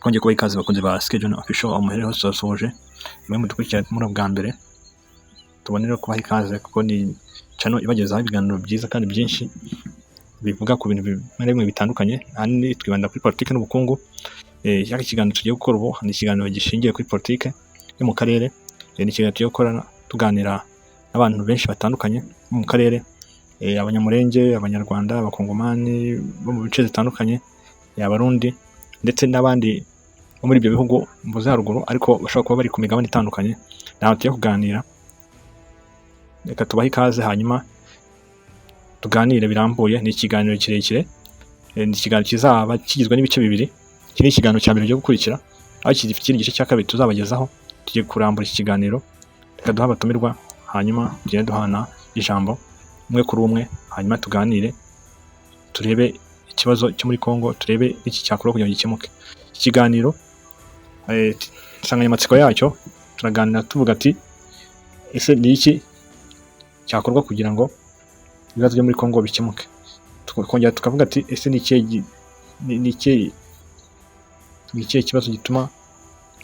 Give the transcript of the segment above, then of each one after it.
twongeye kubaha ikaze bakunze ba Schedule Official umuhere hose wasoje mwe mudukurikira muri bwa mbere tubonera kubaha ikaze kuko ni channel ibagezaho ibiganiro byiza kandi byinshi bivuga ku bintu bimwe bitandukanye ahanini twibanda kuri politike n'ubukungu. Yaka ikiganiro tugiye gukora ubu ni ikiganiro gishingiye kuri politike yo mu karere. Ni ikiganiro tugiye gukora tuganira n'abantu benshi batandukanye mu karere, abanyamurenge, abanyarwanda, abakongomani bo mu bice bitandukanye, abarundi ndetse n'abandi bo muri ibyo bihugu mvuze haruguru ariko bashobora kuba bari ku migabane itandukanye. Naho tugiye kuganira, reka tubahe ikaze hanyuma tuganire birambuye. Ni ikiganiro kirekire, ni ikiganiro kizaba kigizwe n'ibice bibiri. Iki ni ikiganiro cya mbere cyo gukurikira, aho iki gice cya kabiri tuzabagezaho tugiye kurambura iki kiganiro. Reka duha abatumirwa hanyuma tugende duhana ijambo umwe kuri umwe, hanyuma tuganire turebe ikibazo cyo muri Kongo, turebe iki cyakorwa kugira ngo gikemuke. Ikiganiro insanganyamatsiko yacyo turaganira tuvuga ati ese ni iki cyakorwa kugira ngo ibibazo byo muri Kongo bikemuke. Tukongera tukavuga ati ese ni ikihe kibazo gituma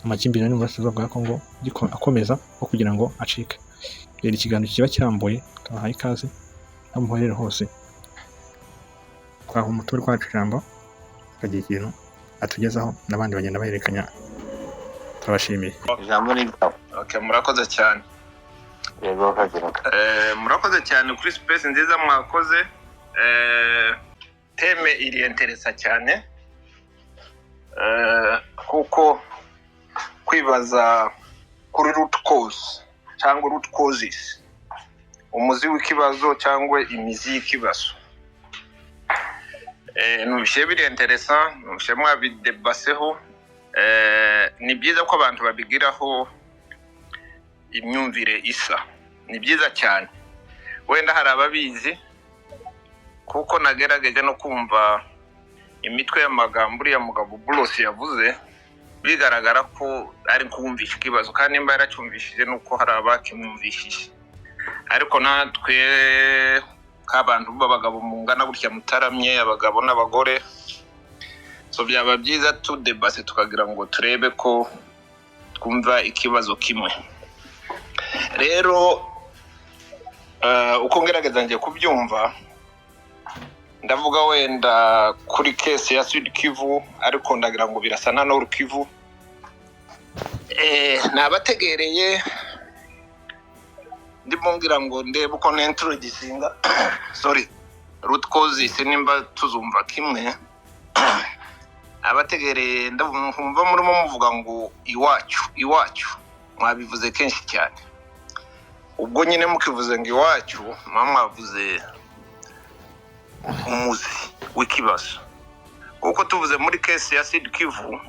amakimbirane mu burasirazuba bwa Kongo akomeza aho kugira ngo acike. Rero ikiganiro kiba kirambuye, tubahaye ikaze aho muherere hose. Twaha umutumirwa wacu ijambo akagira ikintu atugezaho n'abandi bagenda bahererekanya. Turabashimiye. Ijambo ni okay, murakoze cyane. Yego kagira. Murakoze cyane kuri space nziza mwakoze. Teme iri interesa cyane. Kuko kwibaza kuri root cause cyangwa root causes, umuzi w'ikibazo cyangwa imizi y'ikibazo. Nubishe biri interesa, nubishe mwabidebaseho. Ni byiza ko abantu babigiraho imyumvire isa, ni byiza cyane. Wenda hari ababizi kuko nagerageje no kumva imitwe y'amagambo ya mugabo Bulos yavuze, bigaragara ko ari kumvisha ikibazo kandi nimba yaracyumvishije nuko hari abakimwumvishije. Ariko natwe k'abantu b'abagabo mungana gutya mutaramye, abagabo n'abagore, so byaba byiza tudebase tukagira ngo turebe ko twumva ikibazo kimwe. Rero uko ngerageza ngiye kubyumva, ndavuga wenda kuri case ya Sud Kivu, ariko ndagira ngo birasana no Kivu. Nabategereye ndimo ngira ngo ndebe uko n'introducinga sorry root causes nimba tuzumva kimwe. Abategereye ndumva murimo muvuga ngo iwacu mwabivuze kenshi cyane. Ubwo nyine mukivuze ngo iwacu mwavuze umuzi w'ikibazo. Kuko tuvuze muri case ya Sud Kivu,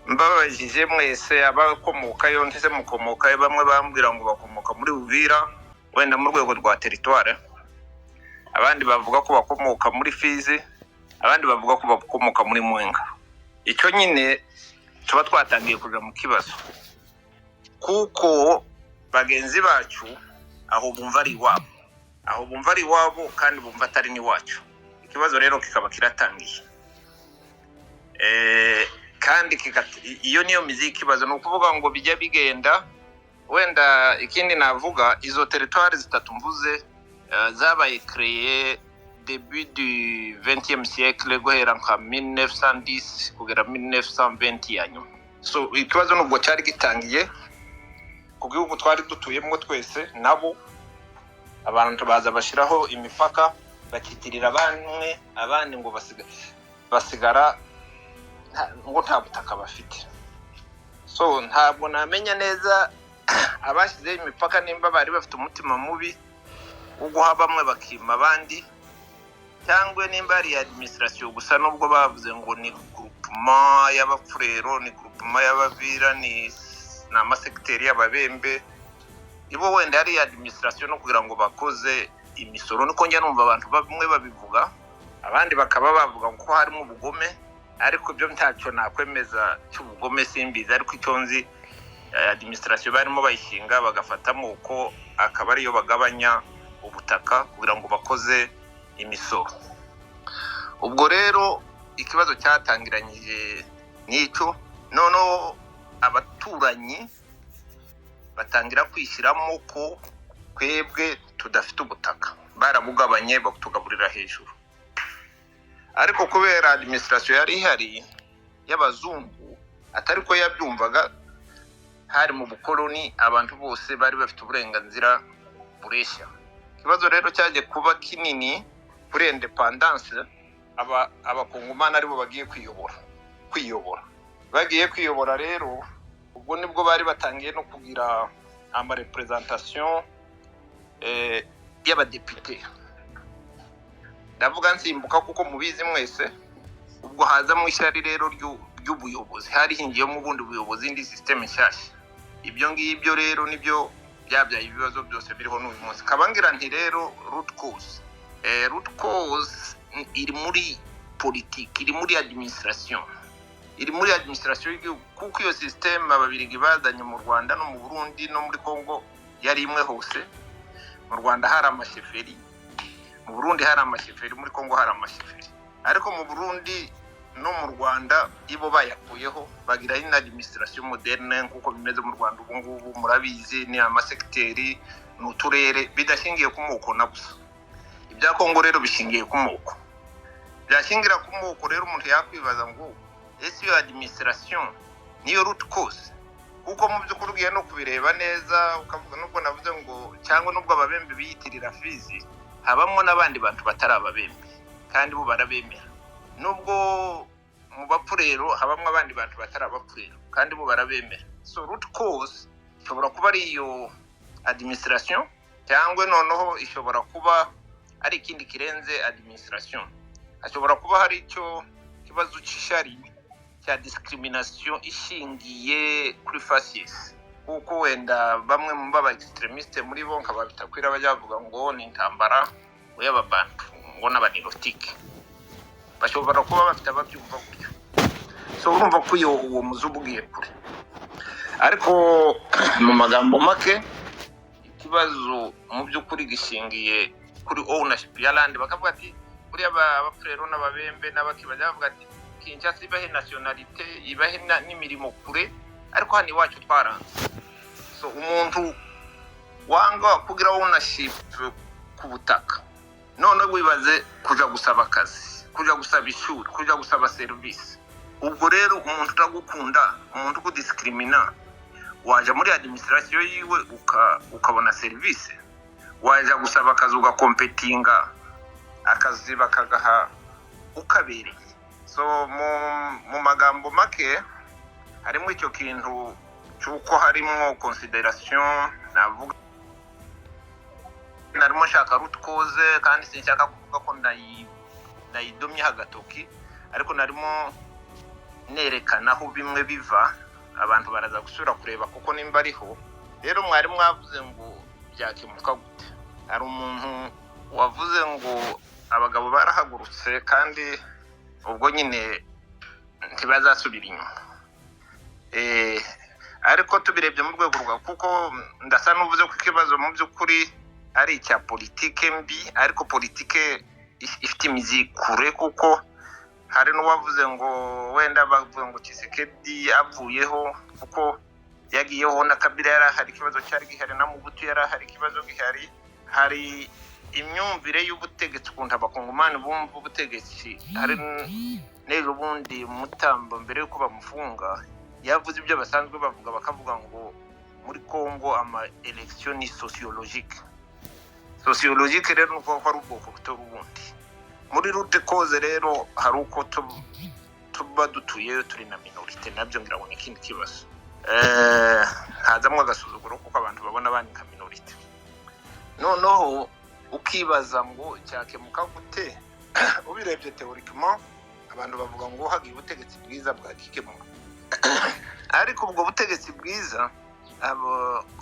mbabajije mwese abakomokayo ndetse mukomokayo, bamwe bambwira ngo bakomoka muri Uvira wenda mu rwego rwa territoire, abandi bavuga ko bakomoka muri Fizi, abandi bavuga ko bakomoka muri Mwenga. Icyo nyine tuba twatangiye kuja mu kibazo, kuko bagenzi bacu aho bumva ari iwabo kandi bumva atari ni wacu. Ikibazo rero kikaba kiratangiye. Kandi iyo niyo mizi y'ikibazo, ni ukuvuga ngo bijya bigenda. Wenda ikindi navuga, izo territoire zitatu mvuze zabaye créé début du 20e siècle guhera nka 1910 kugera 1920 yanyu. So ikibazo nubwo cyari gitangiye ku gihugu twari dutuyemo twese, nabo abantu baza bashiraho imipaka, bakitirira abandi ngo basigara ngo nta butaka bafite. So ntabwo namenya neza abashyize imipaka nimba bari bafite umutima mubi wo guha bamwe bakima abandi, cyangwa nimba ari administration gusa, nubwo bavuze ngo ni groupement y'abapfurero, ni groupement y'abavira, ni n'amasekiteri y'ababembe. Ibo wenda ari administration no kugira ngo bakoze imisoro. Niko njya numva abantu bamwe babivuga, abandi bakaba bavuga ko harimo ubugome, ariko byo ntacyo nakwemeza cy'ubugome simbizi. Ariko icyo nzi, administration barimo bayishinga bagafatamo uko akaba ariyo bagabanya ubutaka kugira ngo bakoze imisoro. Ubwo rero ikibazo cyatangiranyije nico noneho abaturanyi batangira kwishyiramo ko twebwe tudafite ubutaka, barabugabanye bakutugaburira hejuru. Ariko kubera administration yari ihari y'abazungu atari ko yabyumvaga, hari mu bukoloni abantu bose bari bafite uburenganzira bureshya. Ikibazo rero cyaje kuba kinini kuri independence, abakongomani aribo bagiye kwiyobora bagiye kwiyobora. Rero ubwo nibwo bari batangiye no kugira ama representation y'abadepite. Ndavuga nsimbuka kuko mubizi mwese, ubwo haza mu ishyari rero ry'ubuyobozi, hari hingiye mu bundi buyobozi, indi system nshyashya. Ibyo ngibyo rero nibyo byabyaye ibibazo byose biriho n'uyu munsi. Kabangira nti rero root cause iri muri politique, iri muri administration y'igihugu, kuko iyo system ababirigi bazanye mu Rwanda no mu Burundi no muri Congo yari imwe hose. Mu Rwanda hari amasheferi, mu Burundi hari amasheferi, muri Congo hari amasheferi. Ariko mu Burundi no mu Rwanda ibo bayakuyeho bagira ina administration moderne nkuko bimeze mu Rwanda ubu ngubu. Murabizi ni amasekiteri n'uturere bidashingiye ku moko na busa. Ibya Congo rero bishingiye ku moko. Byashingira ku moko rero umuntu yakwibaza ngo ese iyo administration niyo root cause? Kuko mu by'ukuri ugiye no kubireba neza ukavuga nubwo navuze ngo cyangwa nubwo ababembe biyitirira Fizi, habamwe n'abandi bantu batari ababembe kandi bo barabemera. Nubwo mu bapfurero habamwe abandi bantu batari abapfurero kandi bo barabemera. So root cause ishobora kuba ari iyo administration, cyangwa noneho ishobora kuba ari ikindi kirenze administration. Ashobora kuba hari icyo kibazo cy'ishari cya discrimination ishingiye kuri facies, kuko wenda bamwe mu baba extremiste muri bo nkababitakwira bajavuga ngo ni intambara y'ababantu ngo n'abanirotique, bashobora kuba bafite ababyumva gutyo. So urumva ko uwo muzubugiye kure. Ariko mu magambo make ikibazo mu by'ukuri gishingiye kuri ownership ya land. Bakavuga ati kuri abapfurero n'ababembe n'abakibaje bavuga ati Kinshasa ibahe nationalité, ibahe n'imirimo kure, ariko hani wacu twaranze. So umuntu wanga kugira ownership ku butaka, none wibaze kuja gusaba akazi, kuja gusaba ishuri, kuja gusaba service. Ubwo rero umuntu utagukunda, umuntu kudiscrimina, waje muri administration yiwe ukabona service, waje gusaba akazi ugakompetinga akazi bakagaha ukabereye. So mu magambo make harimo icyo kintu cyuko harimo consideration. Navuga narimo shaka root cause kandi sinshaka kuvuga ko nayidomye hagatoki, ariko narimo nerekana aho bimwe biva, abantu baraza gusura kureba kuko nimba ariho. Rero mwari mwavuze ngo byakemuka gute. Hari umuntu wavuze ngo abagabo barahagurutse kandi ubwo nyine ntibazasubira inyuma. Ariko tubirebye mu rwego rwa, kuko ndasa n'uvuze ko ikibazo mu by'ukuri ari icya politike mbi, ariko politike ifite imizi kure, kuko hari n'uwavuze ngo wenda bavuga ngo Tshisekedi avuyeho kuko yagiyeho na Kabila yari hari ikibazo cyari gihari, na Mobutu yari hari ikibazo gihari. Hari imyumvire y'ubutegetsi ukuntu abakongomani bumva ubutegetsi. Hari n'ejo bundi Mutambo mbere yuko bamufunga yavuze ibyo basanzwe bavuga, bakavuga ngo muri Congo ama election ni sociologique. Rero nuko ari ubwoko buto bundi. Muri root cause rero hari uko tuba dutuye turi na minorite, nabyo ngira ngo ni ikindi kibazo. Hazamwe agasuzuguro kuko abantu babona abandi nka minorite. Noneho ukibaza ngo cyakemuka gute. Ubirebye theoriquement abantu bavuga ngo hagiye ubutegetsi bwiza bwa kikemuka, ariko ubwo butegetsi bwiza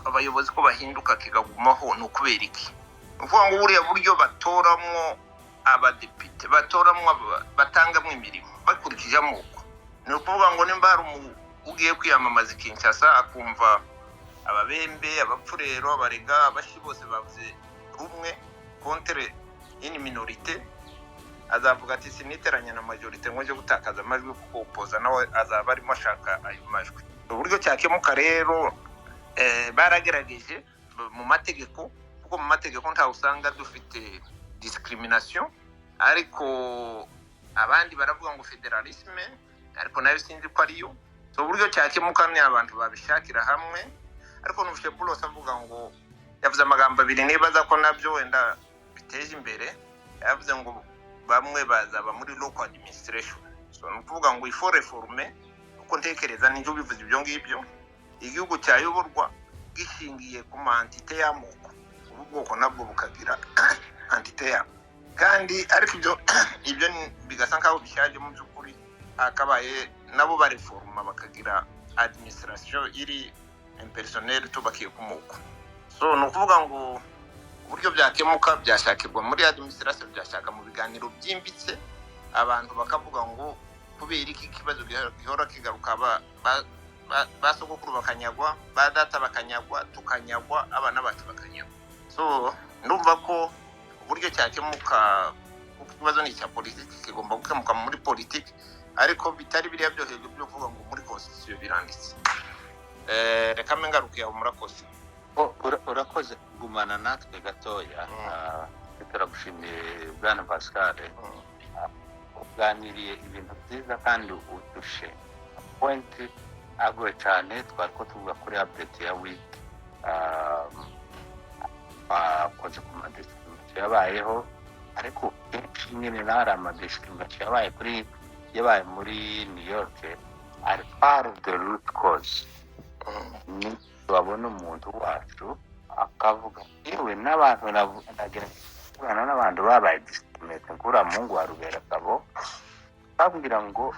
abayobozi ko bahinduka kigagumaho no kubera iki? Uvuga ngo buriya buryo batoramo abadepite, batoramo batangamo imirimo bakurikije amoko. Ni ukuvuga ngo nimba hari ugiye kwiyamamaza Kinshasa akumva ababembe, abapfurero, abarega, abashi bose bavuze rumwe contre une minorité, azavuga ati siniteranya na majorite ngo nje gutakaza amajwi kuko opoza nawe azaba arimo ashaka ayo majwi. Uburyo cyakemuka rero baragerageje mu mategeko, kuko mu mategeko ntawe usanga dufite discrimination, ariko abandi baravuga ngo federalisme, ariko nayo sinzi ko ariyo. So uburyo cyakemuka ni abantu babishakira hamwe, ariko n'ufite Bulos avuga ngo yavuze amagambo abiri nibaza ko nabyo wenda biteje imbere. Yavuze ngo bamwe bazaba muri local administration. So nukuvuga ngo ifo reforme, uko ntekereza n'icyo bivuze ibyo ngibyo, igihugu cyayoborwa gishingiye ku mantite y'amoko, ubwoko nabwo bukagira antite yabo. Kandi ariko ibyo bigasa nkaho bishaje mu by'ukuri, akabaye nabo bareforma bakagira administration iri impersonnel tubakiye ku moko. So nukuvuga ngo uburyo byakemuka byashakirwa muri administration, byashaka mu biganiro byimbitse, abantu bakavuga ngo kubera iki kibazo gihora kigaruka, basogokuru bakanyagwa, badata bakanyagwa, tukanyagwa, abana bacu bakanyagwa. So ndumva ko uburyo cyakemuka ikibazo ni cya politiki, kigomba gukemuka muri politiki, ariko bitari biriya byo hejuru byo kuvuga ngo muri constitution biranditse. Reka mengaruke yawe murakoze. Urakoze gumana natwe gatoya. Turagushimiye Bwana Pascal, uganiriye ibintu byiza kandi udushe point agoye cyane. Twari ko tuvuga kuri update ya week akoze ku madiscrimination yabayeho, ariko kenshi nyine nari amadiscrimination yabaye muri New York are part of the root cause. Ni babona umuntu wacu akavuga yewe n'abantu nagirana n'abantu babaye discriminate kuri Mungu wa Rubera Kabo, babwira ngo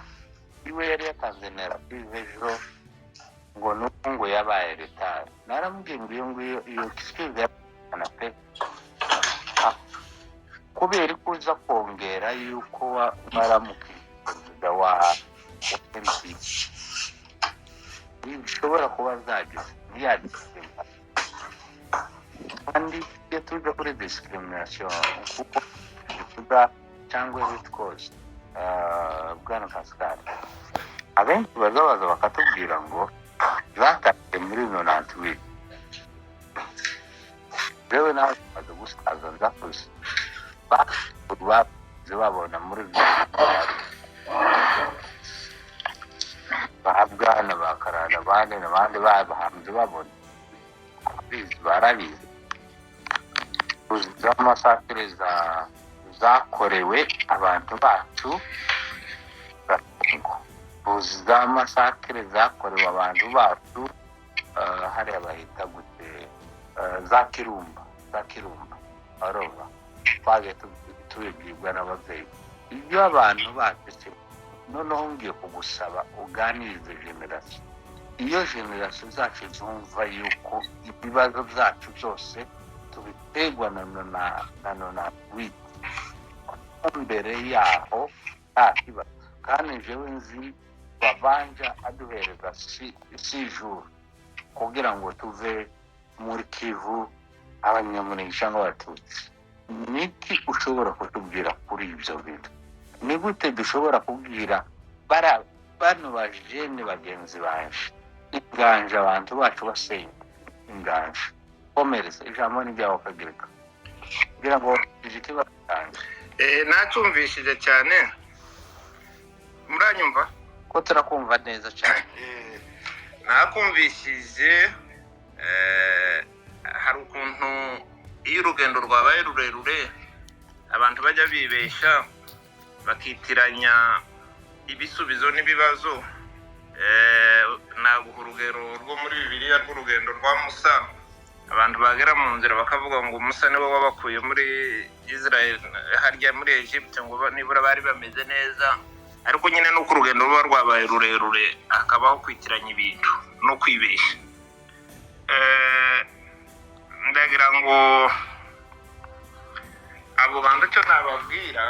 iwe yari yatanze ejo ngo n'ungu yabaye retard. Naramubwiye ngo iyo excuse yana pe kubera kuza kongera yuko baramukiza wa MP bishobora kuba zagize ntiyadiscrimination. Kandi iyo tuje kuri discrimination kuko tuvuga cyangwa root cause, Bwana Pascal, abenshi bazabaza bakatubwira ngo zakate muri 98 rewe nawe baza gusaza ndakuze babona muri bahabwana bakarana n'abandi babahanze babona barabizi z'amasakire zakorewe abantu bacu, z'amasakire zakorewe abantu bacu hariya bahita gute za Kirumba arova twaje tubibwirwa n'ababyeyi. Iyo abantu batetse noneho ngiye kugusaba uganirize generation, iyo generation zacu zumva yuko ibibazo byacu byose tubitegwa na wiki mbere yaho ntakiba. Kandi jewe nzi babanja aduhereza si jour kugira ngo tuve muri Kivu abanyamunisha n'abatutsi. Niki ushobora kutubwira kuri ibyo bintu? Ni gute dushobora kubwira bano bajene bagenzi banje inganje abantu bacu basenga inganje komereza ijambo n'ibyaho kagirika kugira ngo ijike batanga? Nacyumvishije cyane, muranyumva ko turakumva neza cyane. Nakumvishije hari ukuntu iyo urugendo rwabaye rurerure abantu bajya bibesha bakitiranya ibisubizo n'ibibazo. Naguha urugero rwo muri Bibiliya rw'urugendo rwa Musa. Abantu bagera mu nzira bakavuga ngo Musa niwe wabakuye muri Israel harya muri Egypt, ngo nibura bari bameze neza, ariko nyine nuko urugendo ruba rwabaye rurerure akabaho kwitiranya ibintu no kwibesha. Ndagira ngo abo bantu cyo nababwira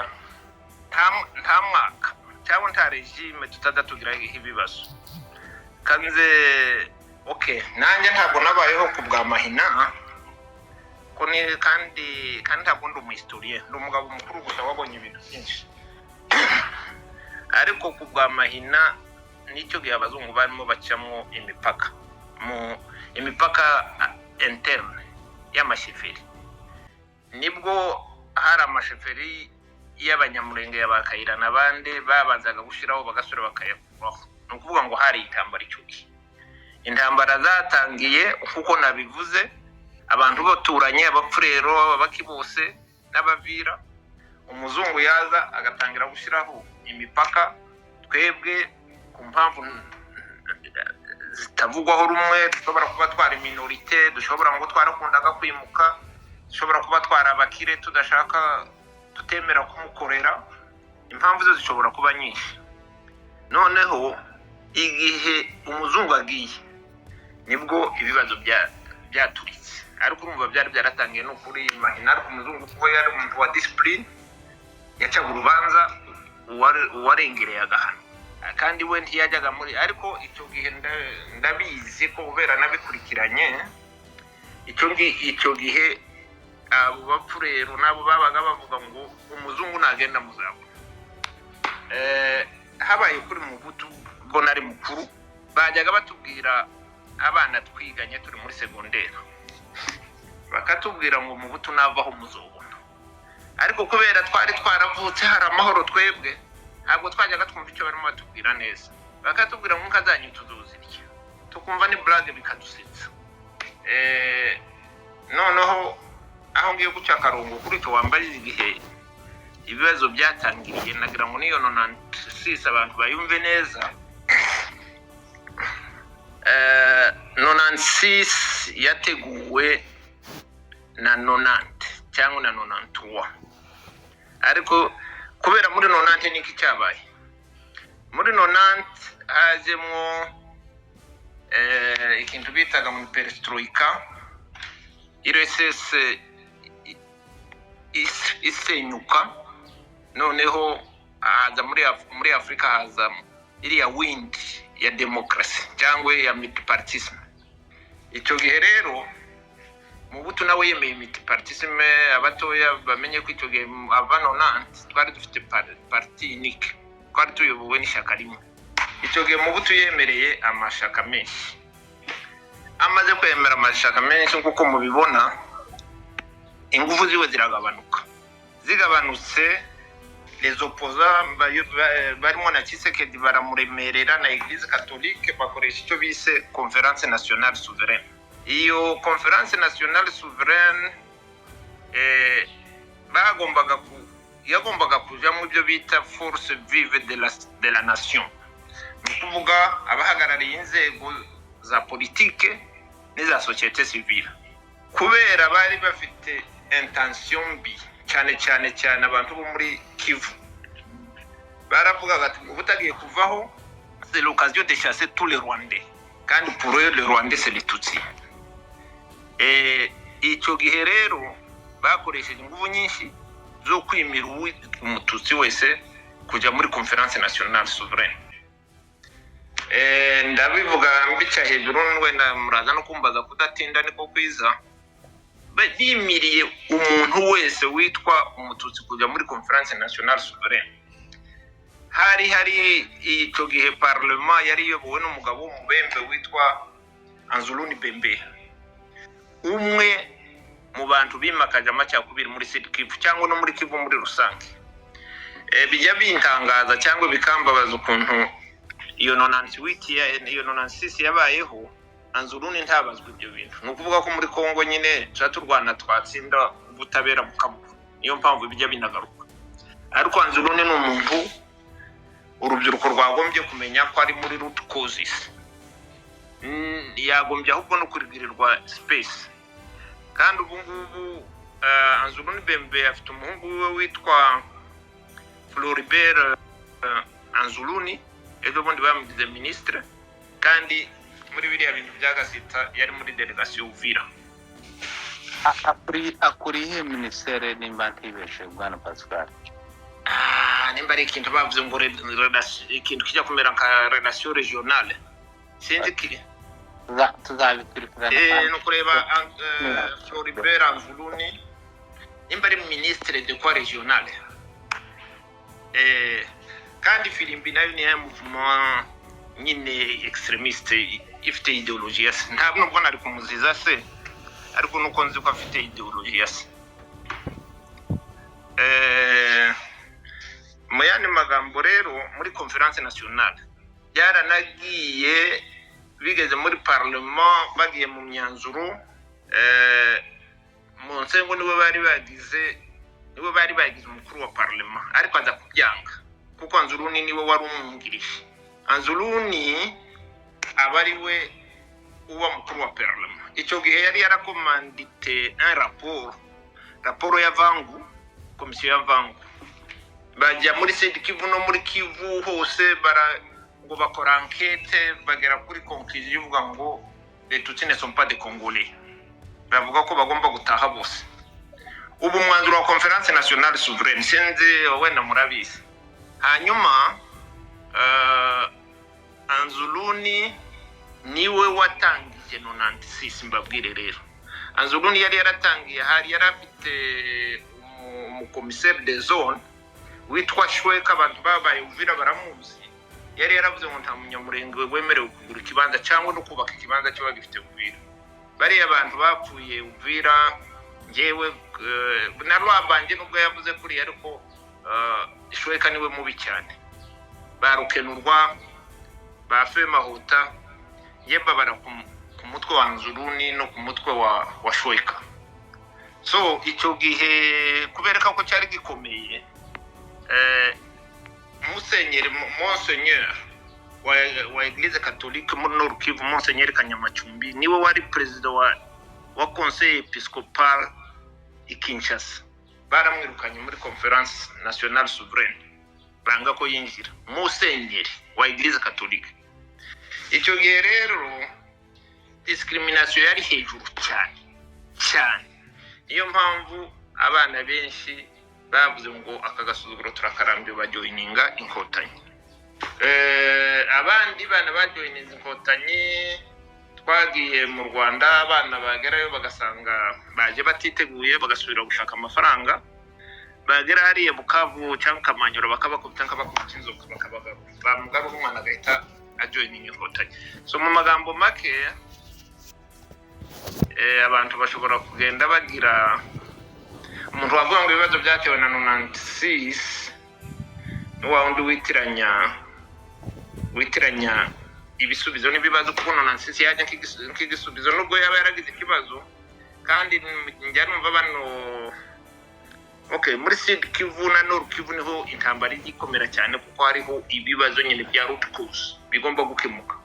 nta mwaka cyangwa nta regime tutadatugira ibibazo. Kanze nanjye ntabwo nabayeho ku bwa mahina ko ni kandi ntabwo ndi umuhistoriye, ndi umugabo mukuru gusa wabonye ibintu byinshi. ariko ku bwa Mahina nicyo gihe abazungu barimo bacamo imipaka interne y'amasheferi, nibwo hari amasheferi y'abanyamurenge y'abakayira n'abandi babanzaga gushyiraho bagasura bakayakuraho. Ni ukuvuga ngo hari intambara icyo gihe. Intambara zatangiye kuko nabivuze, abantu baturanye, abapfurero, abaki bose n'abavira, umuzungu yaza agatangira gushyiraho imipaka. Twebwe ku mpamvu zitavugwaho rumwe, dushobora kuba twari minorite, dushobora ngo twarakundaga kwimuka, dushobora kuba twari abakire tutemera kumukorera, impamvu zo zishobora kuba nyinshi. Noneho igihe umuzungu agiye nibwo ibibazo byaturitse, ariko urumva byari byaratangiye no kuri Mahina. Ariko umuzungu kuko yari umuntu wa discipline, yacaga urubanza uwarengereye agahano, kandi we ntiyajyaga muri. Ariko icyo gihe ndabizi ko kubera nabikurikiranye, icyo gihe abo bapfurero nabo babaga bavuga ngo umuzungu nagenda muzabona. Habaye kuri Mobutu ubwo nari mukuru, bajyaga batubwira abana twiganye turi muri segonderi, bakatubwira ngo Mobutu navaho muzobona. Ariko kubera twari twaravutse hari amahoro, twebwe ntabwo twajyaga twumva icyo barimo batubwira neza. Bakatubwira ngo nkazanye tuzuzirya, tukumva ni blague bikadusetsa. Noneho aho ngiye guca akarongo kuri cyo wambaye igihe ibibazo byatangiriye, nagira ngo niyo 96 abantu bayumve neza. 96 yateguwe na 90 cyangwa na 93, ariko kubera muri 90 niki cyabaye. Muri 90 hajemo ikintu bitaga mu perestroika, IRSS isenyuka. Noneho haza muri Afrika haza iriya wind ya demokrasi cyangwa ya multipartisme. Icyo gihe rero Mobutu nawe yemeye multipartisme. Abatoya bamenye ko icyo gihe ava 90 twari dufite parti unique, twari tuyobowe n'ishyaka rimwe. Icyo gihe Mobutu yemereye amashaka menshi. Amaze kwemera amashaka menshi, kuko mubibona ingufu ziwe zigabanutse, les opposants barimo na Tshisekedi baramuremerera, na Eglise Catholique bakoresha icyo bise Conference Nationale Souveraine. Iyo Conference Nationale Souveraine yagombaga kuja mu byo bita force vive de la nation, ni kuvuga abahagarariye inzego za politike n'iza société civile. Kubera bari bafite intention mbi cyane abantu bo muri Kivu, baravugaga ati ubutagiye kuvaho, c'est l'occasion de chasser tous les Rwandais, kandi pour eux les Rwandais c'est les Tutsis. Icyo gihe rero bakoresheje ingufu nyinshi zo kwimira umututsi wese kujya muri Conference Nationale Souveraine. Ndabivuga mbica hejuru, wenda muraza no kumbaza kudatinda niko kwiza. Bimiriye umuntu wese witwa umututsi kujya muri Conference Nationale Souveraine. Hari icyo gihe parlement yari yobowe n'umugabo w'umubembe witwa Anzuluni Bembe, umwe mu bantu bimakaje amacakubiri muri Sud Kivu cyangwa no muri Kivu muri rusange. Bijya bintangaza cyangwa bikambabaza ukuntu iyo 96 yabayeho, Anzuluni ntabazwe ibyo bintu. Ni ukuvuga ko muri Kongo nyine turwana twatsinda ubutabera bukabuka, niyo mpamvu bijya binagaruka. Ariko Anzuluni ni umuntu urubyiruko rwagombye kumenya ko ari muri root causes, yagombye ahubwo no kurigirirwa space. Kandi ubu ngubu Anzuluni Bembe afite umuhungu we witwa Floribert Anzuluni, ejo bundi bamugize ministre, kandi muri biriya bintu byagasita yari muri delegation Uvira. Akuriye ministere nimba ntibeshe Bwana Pascal. Nimba ari ikintu bavuze ngo ikintu kijya kumera nka relation régionale, sinzi ki tuzabikurikirana. No kureba Floribert Anzuluni nimba ari ministre de quoi régionale. kandi firimbi nayo ni mouvement nyine extremiste ifite ideology ya se, ntabwo nubwo nari kumuziza se, ariko nuko nzi ko afite ideology ya se. Mu yandi magambo rero muri conference nationale yaranagiye bigeze muri parlement, bagiye mu myanzuro mu nsengo nibo bari bagize umukuru wa parlement, ariko aza kubyanga kuko Anzuruni niwe wari umwungirije. Anzuruni abari we uwa mukuru wa parlement. Icyo gihe yari yarakomandite un raporo ya Vangu, komisiyo ya Vangu, bajya muri Sud Kivu no muri Kivu hose ngo bakora enquête, bagera kuri conclusion ivuga ngo les Tutsis ne sont pas des Congolais, bavuga ko bagomba gutaha bose. Ubu mwanzuro wa conference nationale souveraine sinzi wenda murabizi. Hanyuma Anzuruni niwe watangije 96 mbabwire rero. Anzuruni yari yaratangiye, hari yarafite umukomiseri de zone witwa Shweka, abantu babaye Uvira baramuzi. Yari yaravuze ngo nta munyamurenge wemerewe kugura ikibanza cyangwa no kubaka ikibanza cyo bagifite Uvira. Bari abantu bapfuye Uvira, ngewe na Rwabanje nubwo yavuze kuri, ariko Shweka niwe mubi cyane. Barukenurwa bafe mahuta yeba bara ku mutwe wa Anzuruni no ku mutwe wa Shweka. So icyo gihe kubereka ko cyari gikomeye, Monseigneur wa Eglise Catholique muri Nord Kivu, Monseigneur Kanyamacumbi, niwe wari president wa Conseil Episcopal i Kinshasa. Baramwirukanye muri Conference Nationale Souveraine, banga ko yinjira Monseigneur wa Eglise Catholique. Icyo gihe rero discrimination yari hejuru cyane. Niyo mpamvu abana benshi bavuze ngo akagasuzuguro turakarambiwe bajoininga inkotanyi. Abandi bana bajoininga inkotanyi twagiye mu Rwanda, abana bagerayo bagasanga baje batiteguye, bagasubira gushaka amafaranga, bagera hariya Bukavu cyangwa Kamanyoro bakabakubita inzoka bakabagaruka, bamugaruka umwana agahita ajoininga inkotanyi. So mu magambo make abantu bashobora kugenda bagira umuntu wavuga ngo ibibazo byatewe na 96 n'uwa wundi witiranya ibisubizo n'ibibazo, kuko 96 yaje nk'igisubizo nubwo yaba yaragize ikibazo. Kandi njya numva bano muri Sud Kivu na Nord Kivu niho intambara igikomera cyane, kuko hariho ibibazo nyine bya root cause bigomba gukemuka.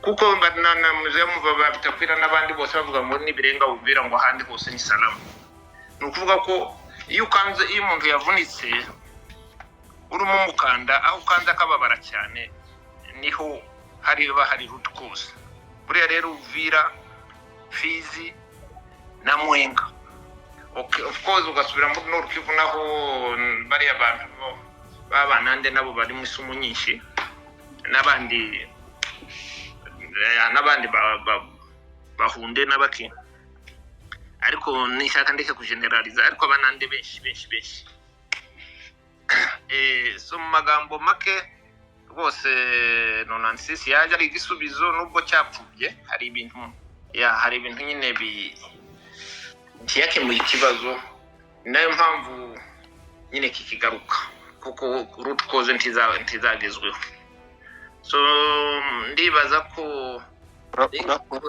Kuko banana muze muva babitakwira n'abandi bose bavuga ngo nibirenga Uvira ngo ahandi hose ni salama. Nukuvuga ko iyo umuntu yavunitse urimo mukanda, aho ukanza akababara cyane niho hari root cause. Buriya rero Uvira, Fizi na Mwenga, of course ugasubira muri Nord Kivu naho bari abantu babanande nabo bari mu isumu nyinshi, n'abandi bahunde n'abaki, ariko nishaka ndeke kugeneraliza, ariko abanande benshi. So mu magambo make rwose 96 yaje ari igisubizo nubwo cyapfubye. Hari ibintu nyine cyakemuye ikibazo, nayo mpamvu nyine kikigaruka, kuko root cause ntizagezweho. So ndibaza ko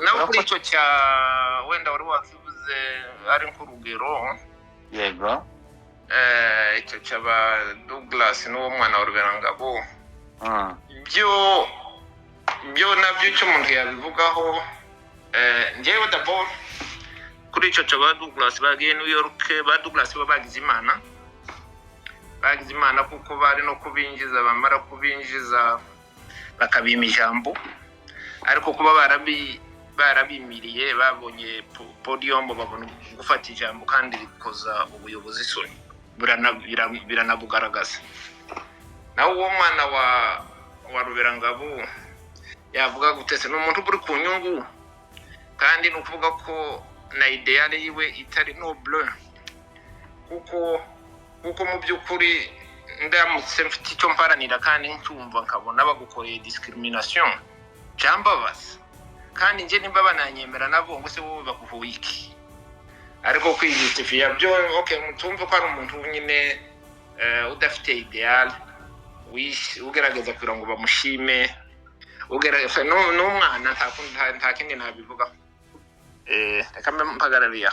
nawe kuri icyo cya wenda wari wakivuze ari nk'urugero. Yego. Icyo cyaba Douglas n'uwo mwana wa Ruberangabo, byo nabyo icyo umuntu yabivugaho. Njyewe d'abord kuri icyo cyaba Douglas bagiye New York, ba Douglas bagize imana kuko bari no kubinjiza, bamara kubinjiza bakabima ijambo, ariko kuba barabimiriye babonye podium babona gufata ijambo kandi rikoza ubuyobozi isoni, biranabugaragaza. Naho uwo mwana wa Ruberangabo yavuga gutese n'umuntu uri ku nyungu, kandi nukuvuga ko na ideale yiwe itari noble, kuko mu byukuri ndamutse mfite icyo mparanira kandi ncyumva nkabona bagukoreye discrimination cyambabaza kandi njye nimba bananyemera nabo ngo se wowe bakuvuye iki ariko kwiyitifiya byo okay mutumve ko ari umuntu nyine udafite ideal ugerageza kugira ngo bamushime ugerageza n'umwana nta kindi nabivuga reka mpagarariya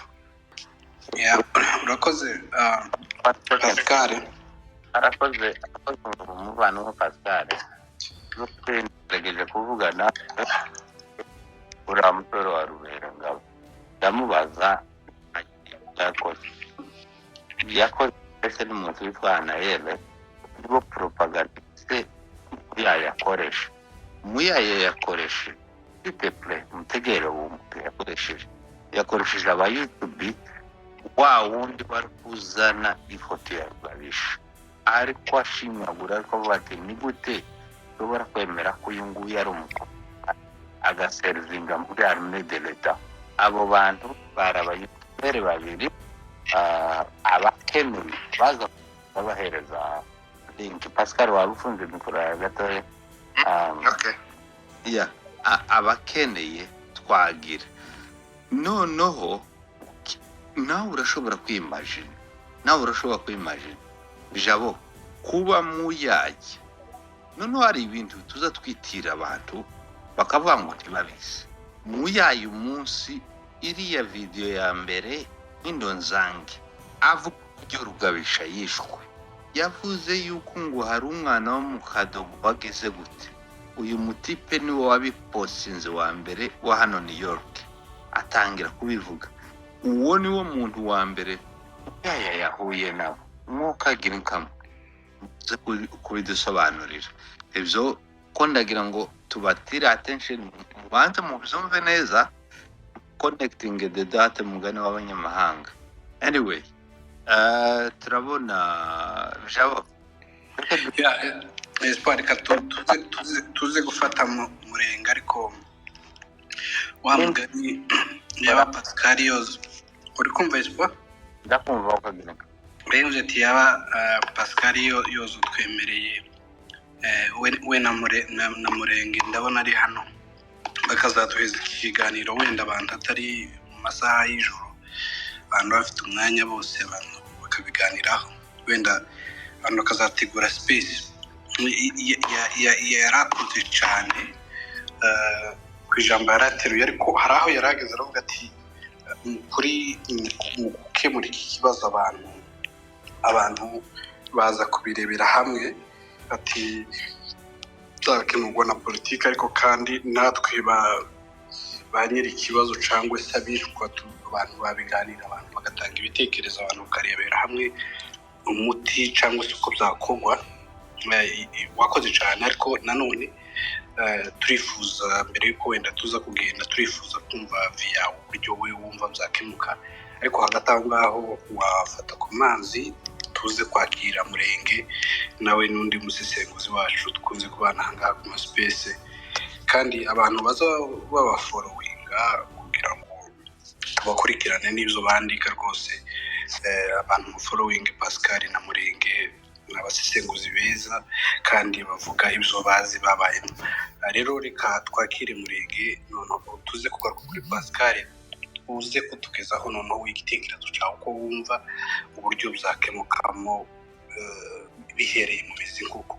urakoze Pascal arakoze umuvano wa Pascal ntegereje kuvugana uriya musore wa Rubera ngabo ndamubaza yakoze ese n'umuntu witwa Anayele nibo propagandiste yakoresha yakoresha s'il mutegere w'umuntu yakoresheje aba YouTube wa wundi bari kuzana ifoto ya Rubabisha ariko ashimagura ariko bati ni gute ushobora kwemera ko uyu nguyu ari umukuru agaservinga muri armée de l'État abo bantu barabayipere babiri abakeneye baza babahereza link Pascal warufunze mikoro ya gatoya abakeneye twagira noneho nawe urashobora kwimagine jabo kuba muyajya noneho hari ibintu tuza twitira abantu bakavuga ngo ntibabizi muyaye umunsi iriya video ya mbere Indonzange avuga ibyo Rugabisha yishwe yavuze yuko ngo hari umwana wo mu Kadogo bageze gute uyu mutipe niwe wabipostinze wa mbere wa hano New York atangira kubivuga uwo niwo muntu wa mbere yahuye nabo mwokagira inkamwe kubidusobanurira ibyo ko ndagira ngo tubatire attention mubanze mubyumve neza connecting the data mugane w'abanyamahanga anyway turabona jabo Espoir ka tuze gufata murenga ariko wa mugani yaba Pascal yozo uri kumva Espoir ndakumva ukagira Benje ati yaba Pascal yozo twemereye we na murenge ndabona ari hano bakazaduheza ikiganiro wenda abantu atari mu masaha y'ijoro abantu bafite umwanya bose abantu bakabiganiraho wenda abantu bakazategura space yarakoze cyane ku ijambo yarateruye ariko hari aho yarageze aravuga ati kuri mu gukemura iki kibazo abantu baza kubirebera hamwe ati zakemurwa na politiki ariko kandi natwe ba nyiri ikibazo cyangwa se abishwa abantu babiganira abantu bagatanga ibitekerezo abantu bakarebera hamwe umuti cyangwa se uko byakorwa wakoze cyane ariko nanone turifuza mbere yuko wenda tuza kugenda turifuza kumva via uburyo we wumva byakemuka ariko hagati aho ngaho wafata ku manzi tuze kwakira murenge nawe n'undi musesenguzi wacu dukunze kubana ahangaha ku space kandi abantu baza babafollowinga kugira ngo bakurikirane n'ibyo bandika rwose abantu mu following Pascal na murenge n'abasesenguzi beza kandi bavuga ibyo bazi babayemo rero reka twakire murenge noneho tuze kugaruka kuri Pascal uze kutugezaho noneho w'igitekerezo cyawe uko wumva uburyo byakemukamo bihereye mu mizi nk'uko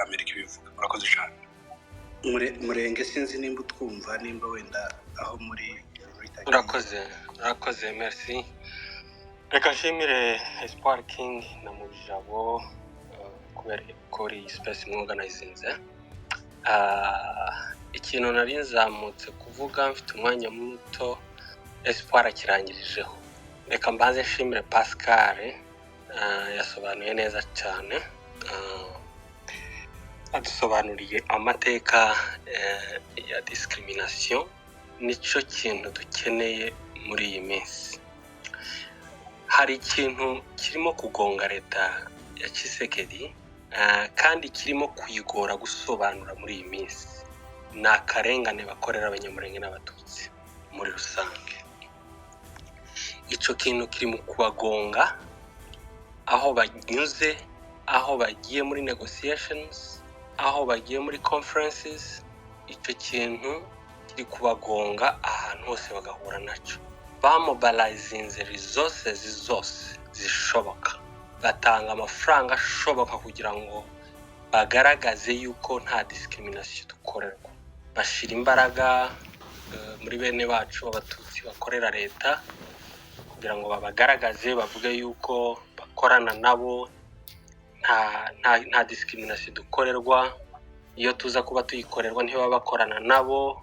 Amerika ibivuga murakoze cyane murenge sinzi nimba utwumva nimba wenda aho muri urakoze merci reka nshimire Espoir King na Mujabo kubera kuri space organizinze ikintu nari nzamutse kuvuga mfite umwanya muto Espoir akirangirijeho reka mbanze nshimire Pascal yasobanuye neza cyane adusobanuriye amateka ya discrimination nicyo kintu dukeneye muri iyi minsi hari ikintu kirimo kugonga leta ya Tshisekedi kandi kirimo kuyigora gusobanura muri iyi minsi ni akarengane bakorera abanyamurenge n'abatutsi muri rusange icyo kintu kiri mu kubagonga aho banyuze aho bagiye muri negotiations, aho bagiye muri conferences, icyo kintu kiri kubagonga ahantu hose bagahura nacyo. Bamobilizinze resources zose zishoboka, batanga amafaranga ashoboka kugira ngo bagaragaze yuko nta discrimination dukorerwa. Bashira imbaraga muri bene bacu abatutsi bakorera leta kugira ngo babagaragaze, bavuge yuko bakorana nabo, nta discrimination dukorerwa. Iyo tuza kuba tuyikorerwa ntibaba bakorana nabo.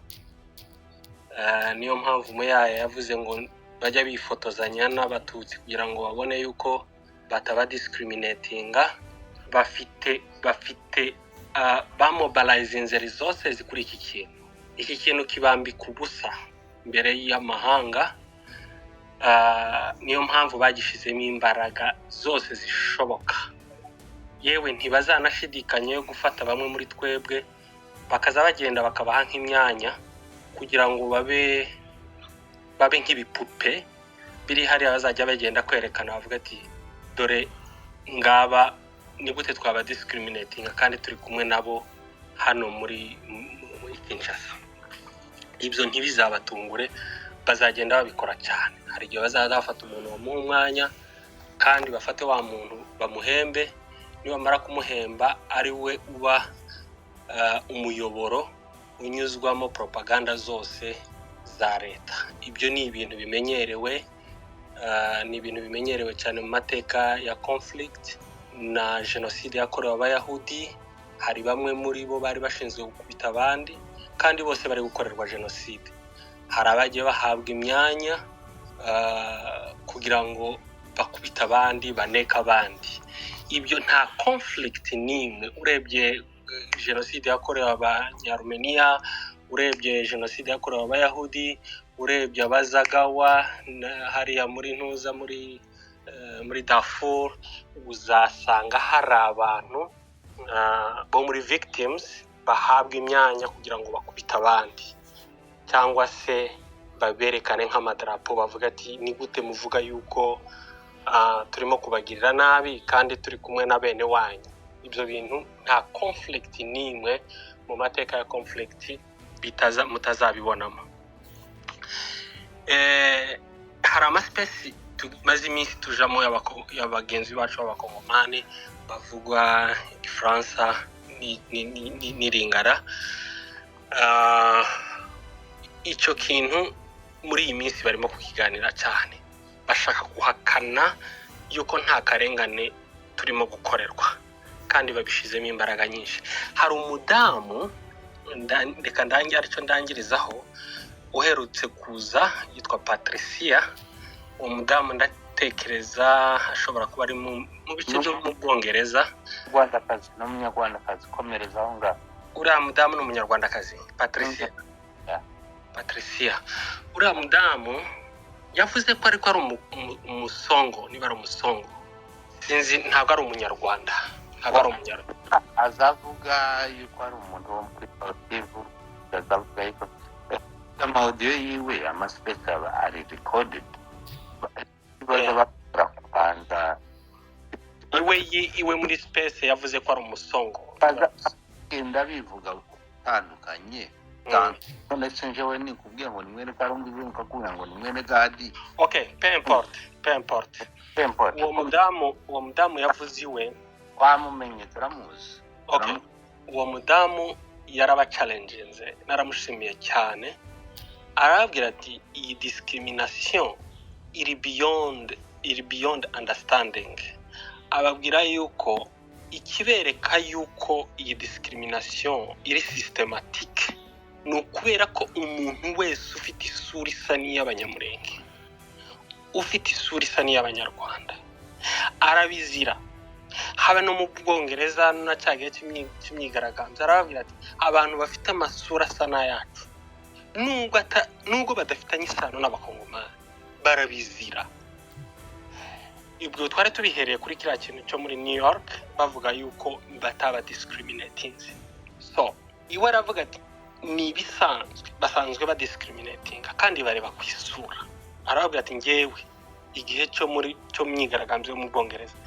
Niyo mpamvu Muyaya yavuze ngo bajya bifotozanya n'abatutsi kugira ngo babone yuko bataba discriminatinga. Bafite bamobilizinze resources kuri iki kintu kibambika ubusa mbere y'amahanga. Niyo mpamvu bagishizemo imbaraga zose zishoboka. Yewe ntibazanashidikanye yo gufata bamwe muri twebwe bakaza bagenda bakabaha nk'imyanya kugira ngo babe nk'ibipupe biri hariya bazajya bagenda kwerekana, bavuga ati dore ngaba ni gute twaba discriminating kandi turi kumwe nabo hano muri Kinshasa. Ibyo ntibizabatungure, bazagenda babikora cyane. Hari igihe bazafata umuntu bamuha umwanya kandi bafate wa muntu bamuhembe, nibamara kumuhemba ari we uba umuyoboro unyuzwamo propaganda zose za leta. Ibyo ni ibintu bimenyerewe, cyane mu mateka ya conflict na genocide yakorewe abayahudi. Hari bamwe muri bo bari bashinzwe gukubita abandi kandi bose bari gukorerwa genocide. Hari abagiye bahabwa imyanya kugira ngo bakubita abandi, baneka abandi. Ibyo nta conflict n'imwe. Urebye genocide yakorewe abanyarumeniya, urebye genocide yakorewe abayahudi, urebye abazagawa hariya muri ntuza muri Darfur, uzasanga hari abantu bo muri victims bahabwa imyanya kugira ngo bakubite abandi, cyangwa se baberekane nk'amadarapo bavuga ati ni gute muvuga yuko turimo kubagirira nabi kandi turi kumwe na bene wanyu. Ibyo bintu nta conflict n'imwe mu mateka ya conflict mutazabibonamo. Hari amaspesi tumaze iminsi tujamo y'abagenzi bacu b'abakongomani bavuga Igifaransa n'iringara. Icyo kintu muri iyi minsi barimo kukiganira cyane, bashaka guhakana yuko nta karengane turimo gukorerwa kandi babishizemo imbaraga nyinshi. Hari umudamu reka aricyo ndangirizaho uherutse kuza yitwa Patricia. Uwo mudamu ndatekereza ashobora kuba ari mu bice byo mu Bwongereza. Rwandakazi n'umunyarwandakazi, komereza aho ngaho. Uriya mudamu ni umunyarwandakazi, Patricia. Uriya mudamu yavuze ko ariko ari umusongo, niba ari umusongo sinzi, ntabwo ari umunyarwanda, ntabwo ari umunyarwanda. Azavuga yuko ari umuntu wo muri politiki, azavuga yuko amaudio yiwe amasipesi aba ari recorded. Iwe muri space yavuze ko ari umusongo. Bagenda bivuga gutandukanye. Ndetse njyewe nikubwiye ngo ni mwene Karungu, nkakubwira ngo ni mwene Gadi. Okay, peu importe. Uwo mudamu yavuze iwe twamumenye, turamuzi. Okay. Uwo mudamu yarabachallengenze, naramushimiye cyane. Arabwira ati iyi discrimination iri beyond understanding. Ababwira yuko ikibereka yuko iyi discrimination iri systematique ni ukubera ko umuntu wese ufite isura isa n'iy'abanyamurenge, ufite isura isa n'iy'abanyarwanda arabizira. Haba no mu Bwongereza na cyagiye cy'imyigaragambyo arababwira ati abantu bafite amasura asa n'ayacu nubwo badafitanye isano n'abakongomani barabizira. Ibyo twari tubihereye kuri kiriya kintu cyo muri New York bavuga yuko bataba discriminating. So iwe aravuga ati ni bisanzwe, basanzwe ba discriminating kandi bareba ku isura. Arababwira ati ngewe igihe cyo myigaragambyo mu Bwongereza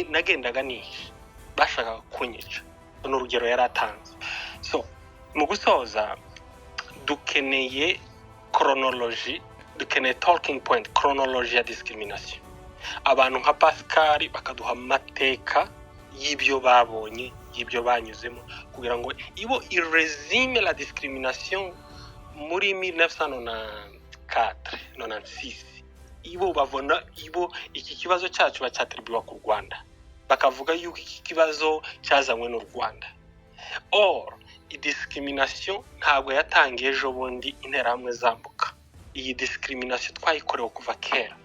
nagendaga nihe bashaka kunyica n'urugero yaratanze. So mu gusoza dukeneye chronology, dukeneye talking point, chronology ya discrimination. Abantu nka Pascal bakaduha amateka y'ibyo babonye, y'ibyo banyuzemo, kugira ngo ibo iresume la discrimination muri 1994-96. Ibo babona ibo iki kibazo cyacu bacyatribuwa ku Rwanda, bakavuga yuko iki kibazo cyazanywe n'u Rwanda. Or discrimination ntabwo yatangiye ejo bundi interahamwe zambuka. Iyi discrimination twayikorewe kuva kera,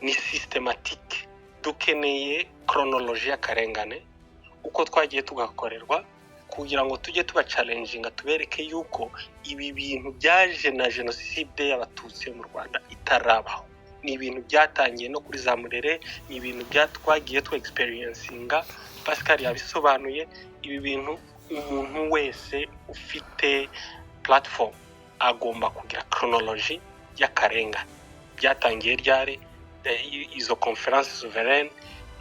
ni systematique. Dukeneye chronology y'akarengane uko twagiye tugakorerwa, kugira ngo tujye tuba challenginga, tubereke yuko ibi bintu byaje na genocide y'abatutsi mu Rwanda itarabaho. Ni ibintu byatangiye no kuri za Murere, ni ibintu byatwagiye tu experiencinga. Pascal yabisobanuye. Ibi bintu umuntu wese ufite platform agomba kugira chronology y'akarenga. Byatangiye ryari izo conference souveraine,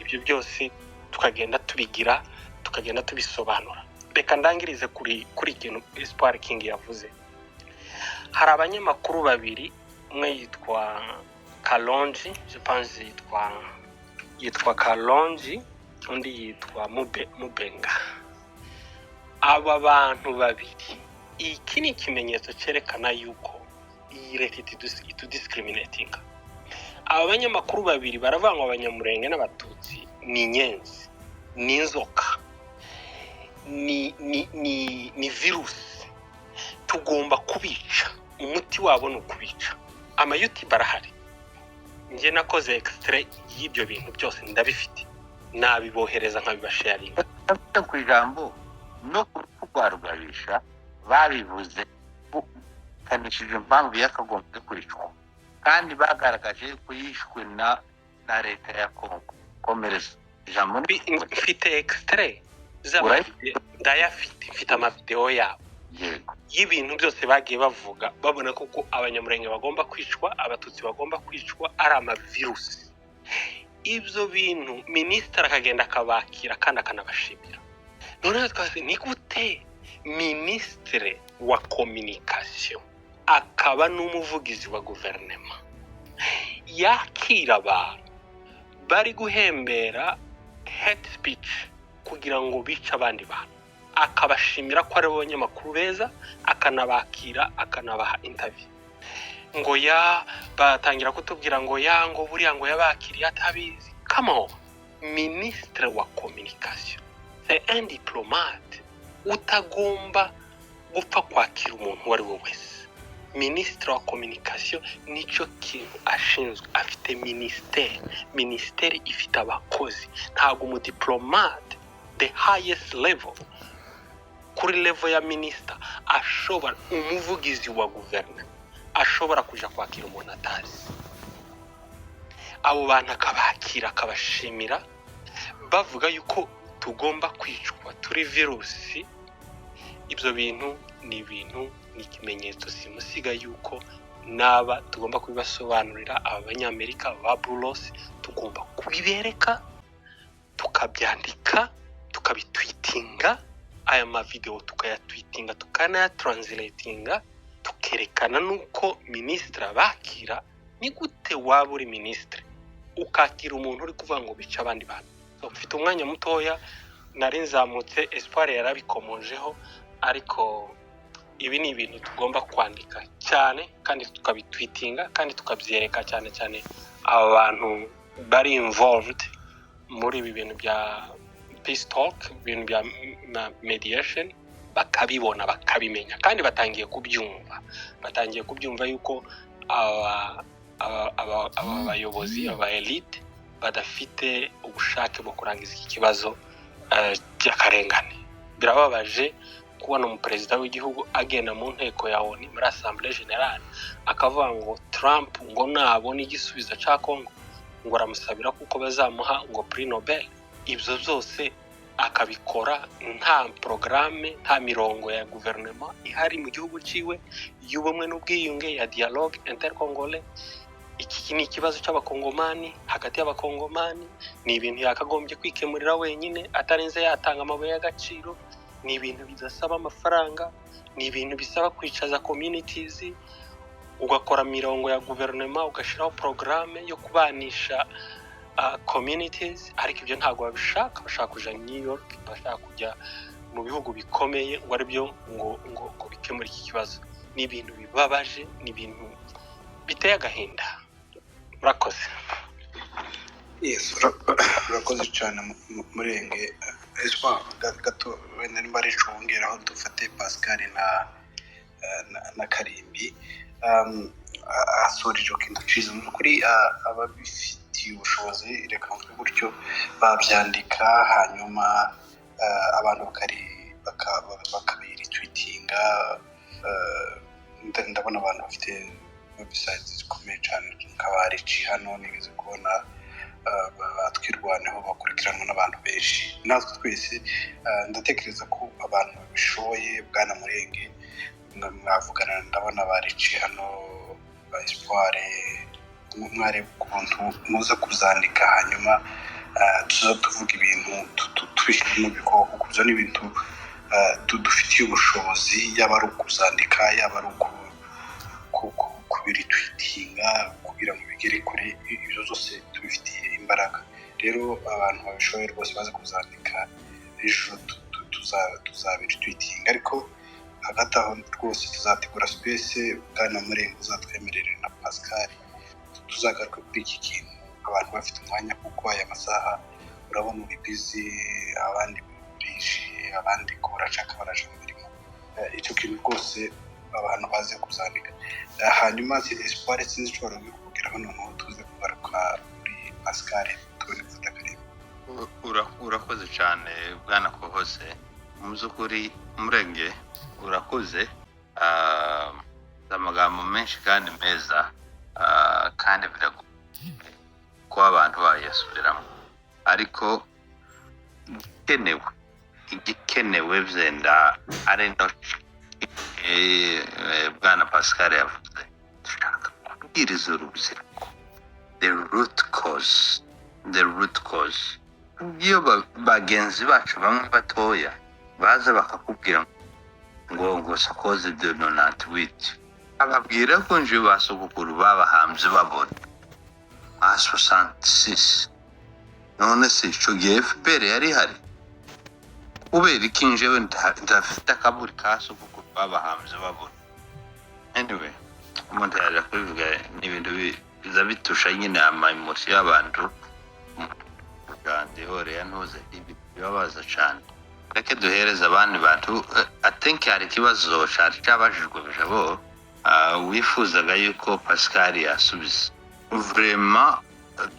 ibyo byose tukagenda tubigira, tukagenda tubisobanura. Reka ndangirize kuri ikintu Espoir King yavuze. Hari abanyamakuru babiri, umwe yitwa Kalonji, je pense yitwa Kalonji, undi yitwa Mubenga. Aba bantu babiri, iki ni ikimenyetso cyerekana yuko iyi leta discriminating. Aba banyamakuru babiri baravangwa abanyamurenge n'abatutsi ni inyenzi, ni inzoka, ni virusi. Tugomba kubica, umuti wabo ni ukubica. Amayuti barahari. Nje nakoze extrait y'ibyo bintu byose ndabifite, nabibohereza nkabibasharinga. Ku ijambo no kurwarwarisha babivuze kanishije impamvu yakagombye kwicwa, kandi bagaragaje ko yishwe na leta ya Kongo. Komereza ijambo. Mfite extrait ndayafite, mfite amavideo yabo y'ibintu byose bagiye bavuga, babona ko abanyamurenge bagomba kwicwa, abatutsi bagomba kwicwa, ari amavirusi. Ibyo bintu minisitiri akagenda akabakira kandi akanabashimira. None twase ni gute minisitiri wa communication akaba n'umuvugizi wa guverinoma yakira abantu bari guhembera hate speech kugira ngo bice abandi bantu, akabashimira ko ari abanyamakuru beza, akanabakira, akanabaha interview? Ngo batangira kutubwira ngo ngo buriya ngo yabakiriye atabizi. Come on, ministre wa communication, c'est un diplomate, utagomba gupfa kwakira umuntu wari we wese. Ministre wa communication nicyo kintu ashinzwe, afite ministeri ifite abakozi. Ntabwo umudiplomate the highest level, kuri level ya minister, ashobora umuvugizi wa guverinoma ashobora kuja kwakira umuntu atazi. Abo bantu akabakira, akabashimira, bavuga yuko tugomba kwicwa, turi virusi. Ibyo bintu ni ikimenyetso simusiga yuko naba tugomba kubibasobanurira. Abanyamerika ba Bulos tugomba kubibereka, tukabyandika, tukabitweetinga, aya mavideo tukayatweetinga, tukanayatranslatinga, tukerekana nuko ministre abakira. Ni gute waba uri ministre ukakira umuntu uri kuvuga ngo bica abandi bantu? So mfite umwanya mutoya, nari nzamutse, Espoir yarabikomojeho, ariko ibi ni ibintu tugomba kwandika cyane kandi tukabitweetinga, kandi tukabyereka cyane cyane abantu bari involved muri ibi bintu bya peace talk, ibintu bya mediation, bakabibona, bakabimenya, kandi batangiye kubyumva yuko abayobozi, aba elite badafite ubushake bwo kurangiza iki kibazo cy'akarengane. Birababaje kubona umuperezida w'igihugu agenda mu nteko ya ONU muri Assemblée Générale akavuga ngo Trump ngo nabona igisubizo cya Kongo ngo aramusabira kuko bazamuha ngo Prix Nobel. Ibyo byose akabikora nta programme, nta mirongo ya guverinoma ihari mu gihugu ciwe y'ubumwe n'ubwiyunge, ya dialogue intercongolais. iki ni ikibazo cy'abakongomani hagati y'abakongomani, ni ibintu yakagombye kwikemurira wenyine atarinze yatanga amabuye y'agaciro, ni ibintu bidasaba amafaranga, ni ibintu bisaba kwicaza communities, ugakora mirongo ya guverinoma, ugashyiraho porogaramu yo kubanisha communities, ariko ibyo ntabwo babishaka. Bashaka kuja New York, bashaka kujya mu bihugu bikomeye ngo aribyo ngo bikemure iki kibazo. Ni ibintu bibabaje, ni ibintu biteye agahinda. Murakoze. Yes, urakoze cyane Murenge. Espoir gato wenda nimba ari congeraho dufate Pascal na Karimbi asorije kintu cyiza kuri ababifitiye ubushobozi, reka mvuge gutyo, babyandika hanyuma abantu bakabiri tweetinga. Ndabona abantu bafite websites zikomeye cyane nk'abarici hano nigeze kubona batwirwaneho bakurikiranwa n'abantu benshi. Natwe twese ndatekereza ko abantu babishoboye, Bwana Murenge, mwavugana. Ndabona barici hano ba Espoir, mwareba ukuntu muza kuzandika hanyuma tuza tuvuga ibintu tubishyira mu bikorwa, kuko ibyo ni ibintu dufitiye ubushobozi, yaba ari ukuzandika, yaba ari kubitwitinga kugira ngo bigere kure. Ibyo zose tubifitiye imbaraga. Rero abantu babishoboye rwose baze kuzandika, ejo tuzabitwitinga. Ariko hagati aho rwose tuzategura space, Bwana Murenge uzatwemerere na Pascal tuzagaruka kuri iki kintu, abantu bafite umwanya, kuko aya masaha urabona uri busy, abandi bije, abandi ko barashaka baraje mu mirimo. Icyo kintu rwose abantu baze kuzandika. Hanyuma Espoir sinzi icyo wari kubwiraho, noneho tuze kugaruka kuri Pascal tubone gufata Karimbi. Urakoze cyane Bwana Kohose. Mu by'ukuri Murenge urakoze, amagambo menshi kandi meza, kandi biragoye ko abantu bayasubiramo, ariko igikenewe byenda ari no Bwana Pascal yavuze. Dushaka kubwiriza urubyiruko the root cause. Iyo bagenzi bacu bamwe batoya baza bakakubwira ngo sakoze de nonant wit, ababwira ko nje basogokuru babahambye babona 66, none se icyo gihe FPR yari hari kubera iki njewe ndafite akaburi ka sogokuru babahambye babona. Anyway, umuntu yaje kubivuga n'ibintu biza bitusha nyine amaimorsi y'abantu kandi hore yantuze bibabaza cyane. Reke duhereza abandi bantu. I think hari ikibazo cyabajijwe bijabo wifuzaga yuko Pascal yasubiza. Vraiment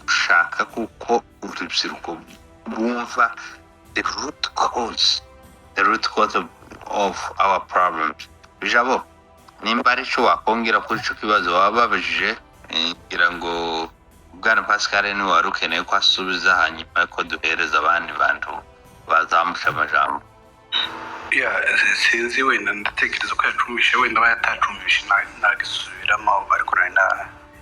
dushaka kuko urubyiruko bumva the root cause of our problems. Bijabo nimba ari cyo wakongera kuri cyo kibazo wababajije, ngira ngo Bwana Pascal ni warukeneye ko asubiza, hanyuma ko duhereza abandi bantu bazamusha amajambo. Sinzi, wenda ndatekereza ko yacumishe, wenda bayatacumvishe nagisubiramo, ariko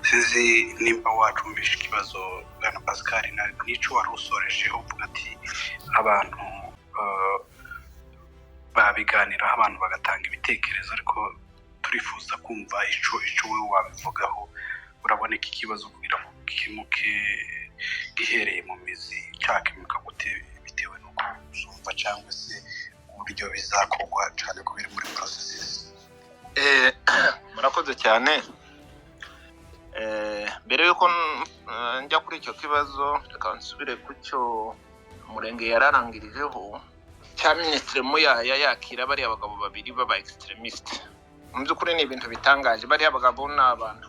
sinzi nimba wacumisha ikibazo Bwana Pascal n'icyo wari usorejeho uvuga ati abantu babiganiraho, abantu bagatanga ibitekerezo, ariko turifuza kumva icyo wowe wabivugaho. Urabona iki kibazo kugira ngo gikemuke gihereye mu mizi, cyakemuka gute bitewe n'uko uzumva cyangwa se uburyo bizakorwa, cyane ko biri muri processes? Murakoze cyane. Mbere yuko njya kuri icyo kibazo, reka nsubire ku cyo Murenge yararangirijeho cya Minisitiri Muyaya yakira bariya bagabo babiri baba extremist. Mu by'ukuri ni ibintu bitangaje. Bariya bagabo ni abantu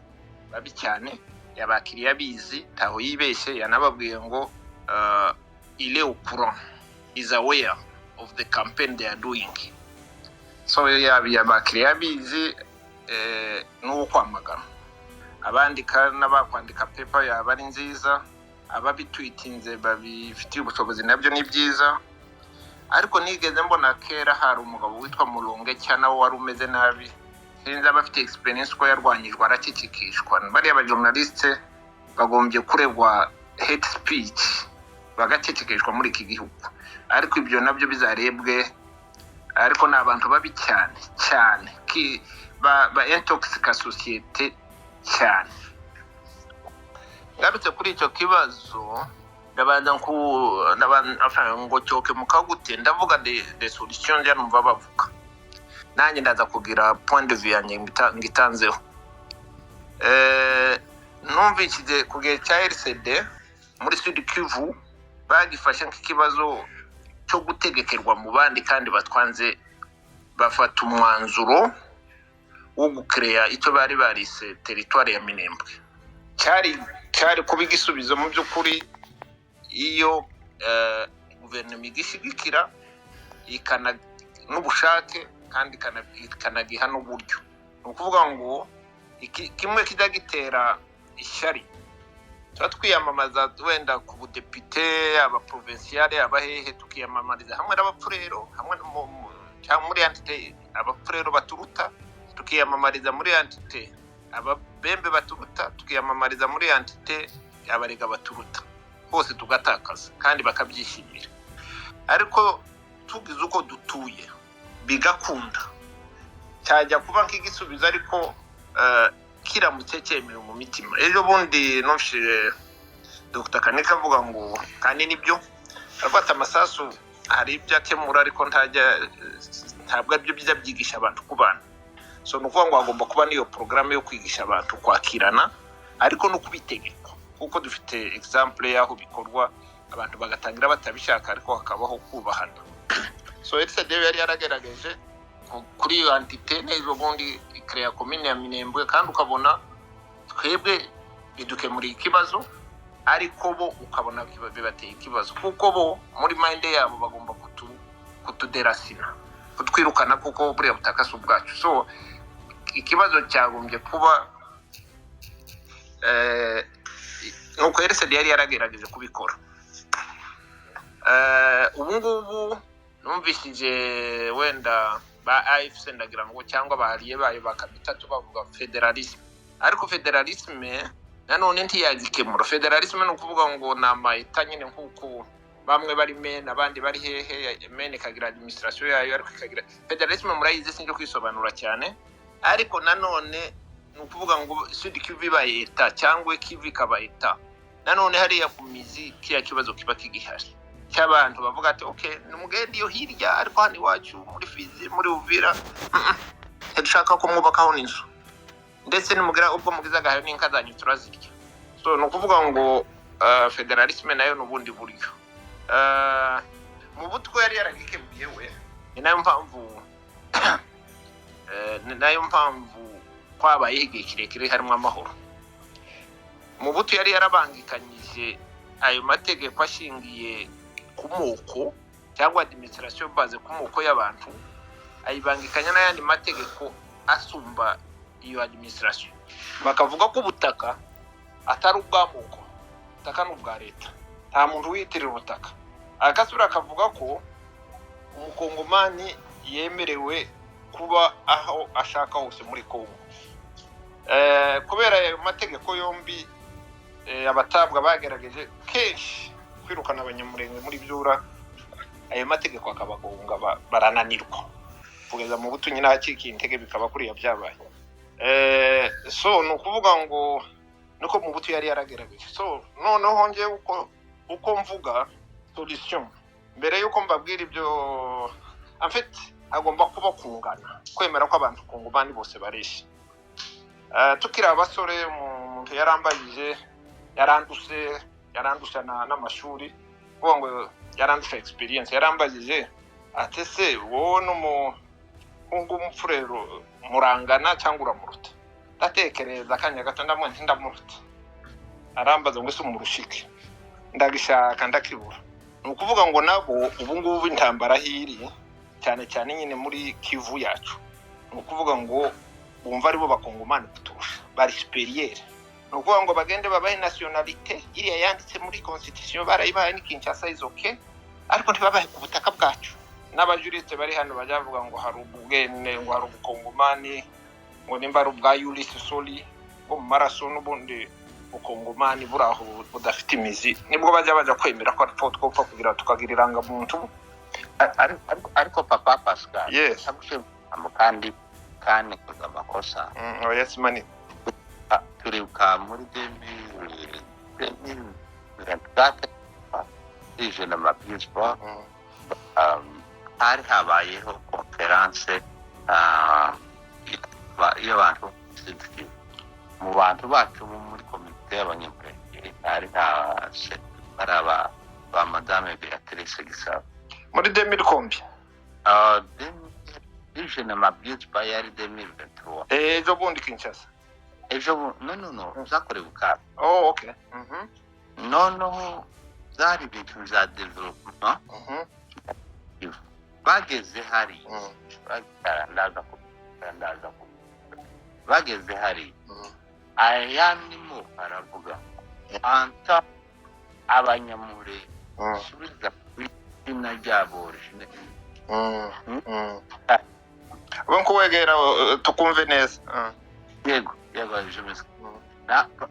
babi cyane, yabakiriye abizi, taho yibeshye, yanababwiye ngo il est au courant, is aware of the campaign they are doing. So yabakiriye abizi n'uwo kwamagana. Abandika n'abakwandika paper yaba ari nziza, ababitwitinze babifitiye ubushobozi nabyo ni byiza. Ariko nigeze mbona kera hari umugabo witwa Mulonge cyane wari umeze nabi sinzi abafite experience ko yarwanyijwe aracicikishwa. Bariya abajournaliste bagombye kuregwa hate speech bagacicikishwa muri iki gihugu, ariko ibyo nabyo bizarebwe. Ariko ni abantu babi cyane ba intoxica societe cyane. Ngarutse kuri icyo kibazo ndabanza ngo cyoke mukagute ndavuga de solution ya numva bavuga, nanjye ndaza kugira point de vue yanjye ngitanzeho. Numvise ku gihe cya RCD muri Sud Kivu bagifashe nk'ikibazo cyo gutegekerwa mu bandi kandi batwanze, bafata umwanzuro wo gucreate icyo bari barise territoire ya Minembwe. cyari kuba igisubizo mu by'ukuri iyo guverinoma igishigikira n'ubushake kandi ikanagiha n'uburyo. Ni ukuvuga ngo kimwe kijya gitera ishyari, tuba twiyamamaza wenda ku budepite, abaprovinciale, abahehe, tukiyamamariza hamwe n'abapfurero, hamwe cyangwa muri entité abapfurero baturuta, tukiyamamariza muri entité ababembe baturuta, tukiyamamariza muri entité abarega baturuta, bose tugatakaza kandi bakabyishimira. Ariko tugize uko dutuye bigakunda, cyajya kuba nk'igisubizo ariko kiramutse cyemewe mu mitima. Ejo bundi nofshire Dr. Kaneka avuga ngo kandi nibyo afata amasasu hari ibyo akemura, ariko ntabwo aribyo bijya byigisha abantu kubana. So nukuvuga ngo hagomba kuba niyo programme yo kwigisha abantu kwakirana, ariko no kubitegeka, kuko dufite example yaho bikorwa abantu bagatangira batabishaka ariko hakabaho kubahana. So RCD yari yaragerageje kuri iyo entité n'ejo bundi ikrea commune ya Minembwe, kandi ukabona twebwe bidukemuriye ikibazo, ariko bo ukabona bibateye ikibazo, kuko bo muri mind yabo bagomba kutuderasina, kutwirukana, kuko buriya butaka si ubwacu. So ikibazo cyagombye kuba nuko RCD yari yaragerageje kubikora. Ubu ngubu numvishije wenda ba AFC ndagira ngo cyangwa bahariye bayo bakabitatu bavuga federalisme, ariko federalisme nanone ntiyagikemura. Federalisme ni ukuvuga ngo namayita nyine nk'uko bamwe bari mena abandi bari hehe, mene kagira administration yayo, ariko kagira federalisme murayize sinjo kwisobanura cyane. Ariko nanone ni ukuvuga ngo Sud Kivu ibaye eta cyangwa Kivu ikaba eta, nanone hariya ku mizi kiya kibazo kiba kigihari cy'abantu bavuga ati okay numugende yo hirya, ariko hani wacu muri Fizi, muri Uvira dushaka ko mwubakaho n'inzu, ndetse nimugera ubwo mugizaga hari n'inka zanyu turazirya. So ni ukuvuga ngo federalisme nayo n'ubundi buryo mu butwe yari yaragikebuye we. Ni nayo mpamvu kwabaye igihe kirekire harimo amahoro. Mu buto yari yarabangikanyije ayo mategeko ashingiye ku moko cyangwa administration base ku moko y'abantu, ayibangikanya n'ayandi mategeko asumba iyo administration. Bakavuga ko ubutaka atari ubw'amoko, ubutaka n'ubwa leta, nta muntu wiyitirira ubutaka. Agasura akavuga ko umukongomani yemerewe kuba aho ashaka hose muri Kongo. Kubera ayo mategeko yombi abatabwa bagerageje kenshi kwirukana abanyamurenge muri Byura, ayo mategeko akabagonga barananirwa kugeza mu buto nyina hakiki intege bikaba kuri byabaye. So no kuvuga ngo nuko mu buto yari yaragerageje. So noneho nje uko mvuga solution mbere yuko mbabwira ibyo, en fait agomba kuba kungana, kwemera ko abantu kungubani bose barishe. Tukira abasore umuntu yarambagije yarandusha n'amashuri, kuvuga ngo yarandusha experience, yarambagije ati se wowe umufurero murangana cyangwa uramuruta? Ndatekereza akanya gato ndamwe ndamuruta. Arambaza ngo se umurushike, ndagishaka ndakibura. Ni ukuvuga ngo nabo ubu ngubu intambara hiri cyane cyane nyine muri Kivu yacu, ni ukuvuga ngo bumva aribo bakongomani kuturusha, bari superieur. Ni ukuvuga ngo bagende babahe nationalité iriya yanditse muri constitution, barayibaye ni Kinshasa izoke, ariko ntibabahe ku butaka bwacu. N'abajuriste bari hano bajavuga ngo hari ubugene, ngo hari ubukongomani, ngo nimba ari ubwa Ulysses Soli bwo mu maraso n'ubundi ubukongomani buraho budafite imizi nibwo bajya kwemera ko ariko twopfa kugira tukagira irangamuntu. ariko papa Pascal Yes. kandi kuza amakosa Oh yes mani. turibuka muri 2024 ije na mabiswa hari habayeho konferanse y'abantu mu bantu bacu muri komite y'abanyamurenge hari baraba ba madame Beatrice Gisabo Muri 2000 kombi. ije na mabiswa yari 2023 Ejo bundi Kinshasa. no zakorewe Bukavu. Oh okay. Noneho zari ibintu za development bageze hari bageze hari ayandimo aravuga anta abanyamure subiza kw'izina ryabo original Banko wegera tukumve neza. yego jemeza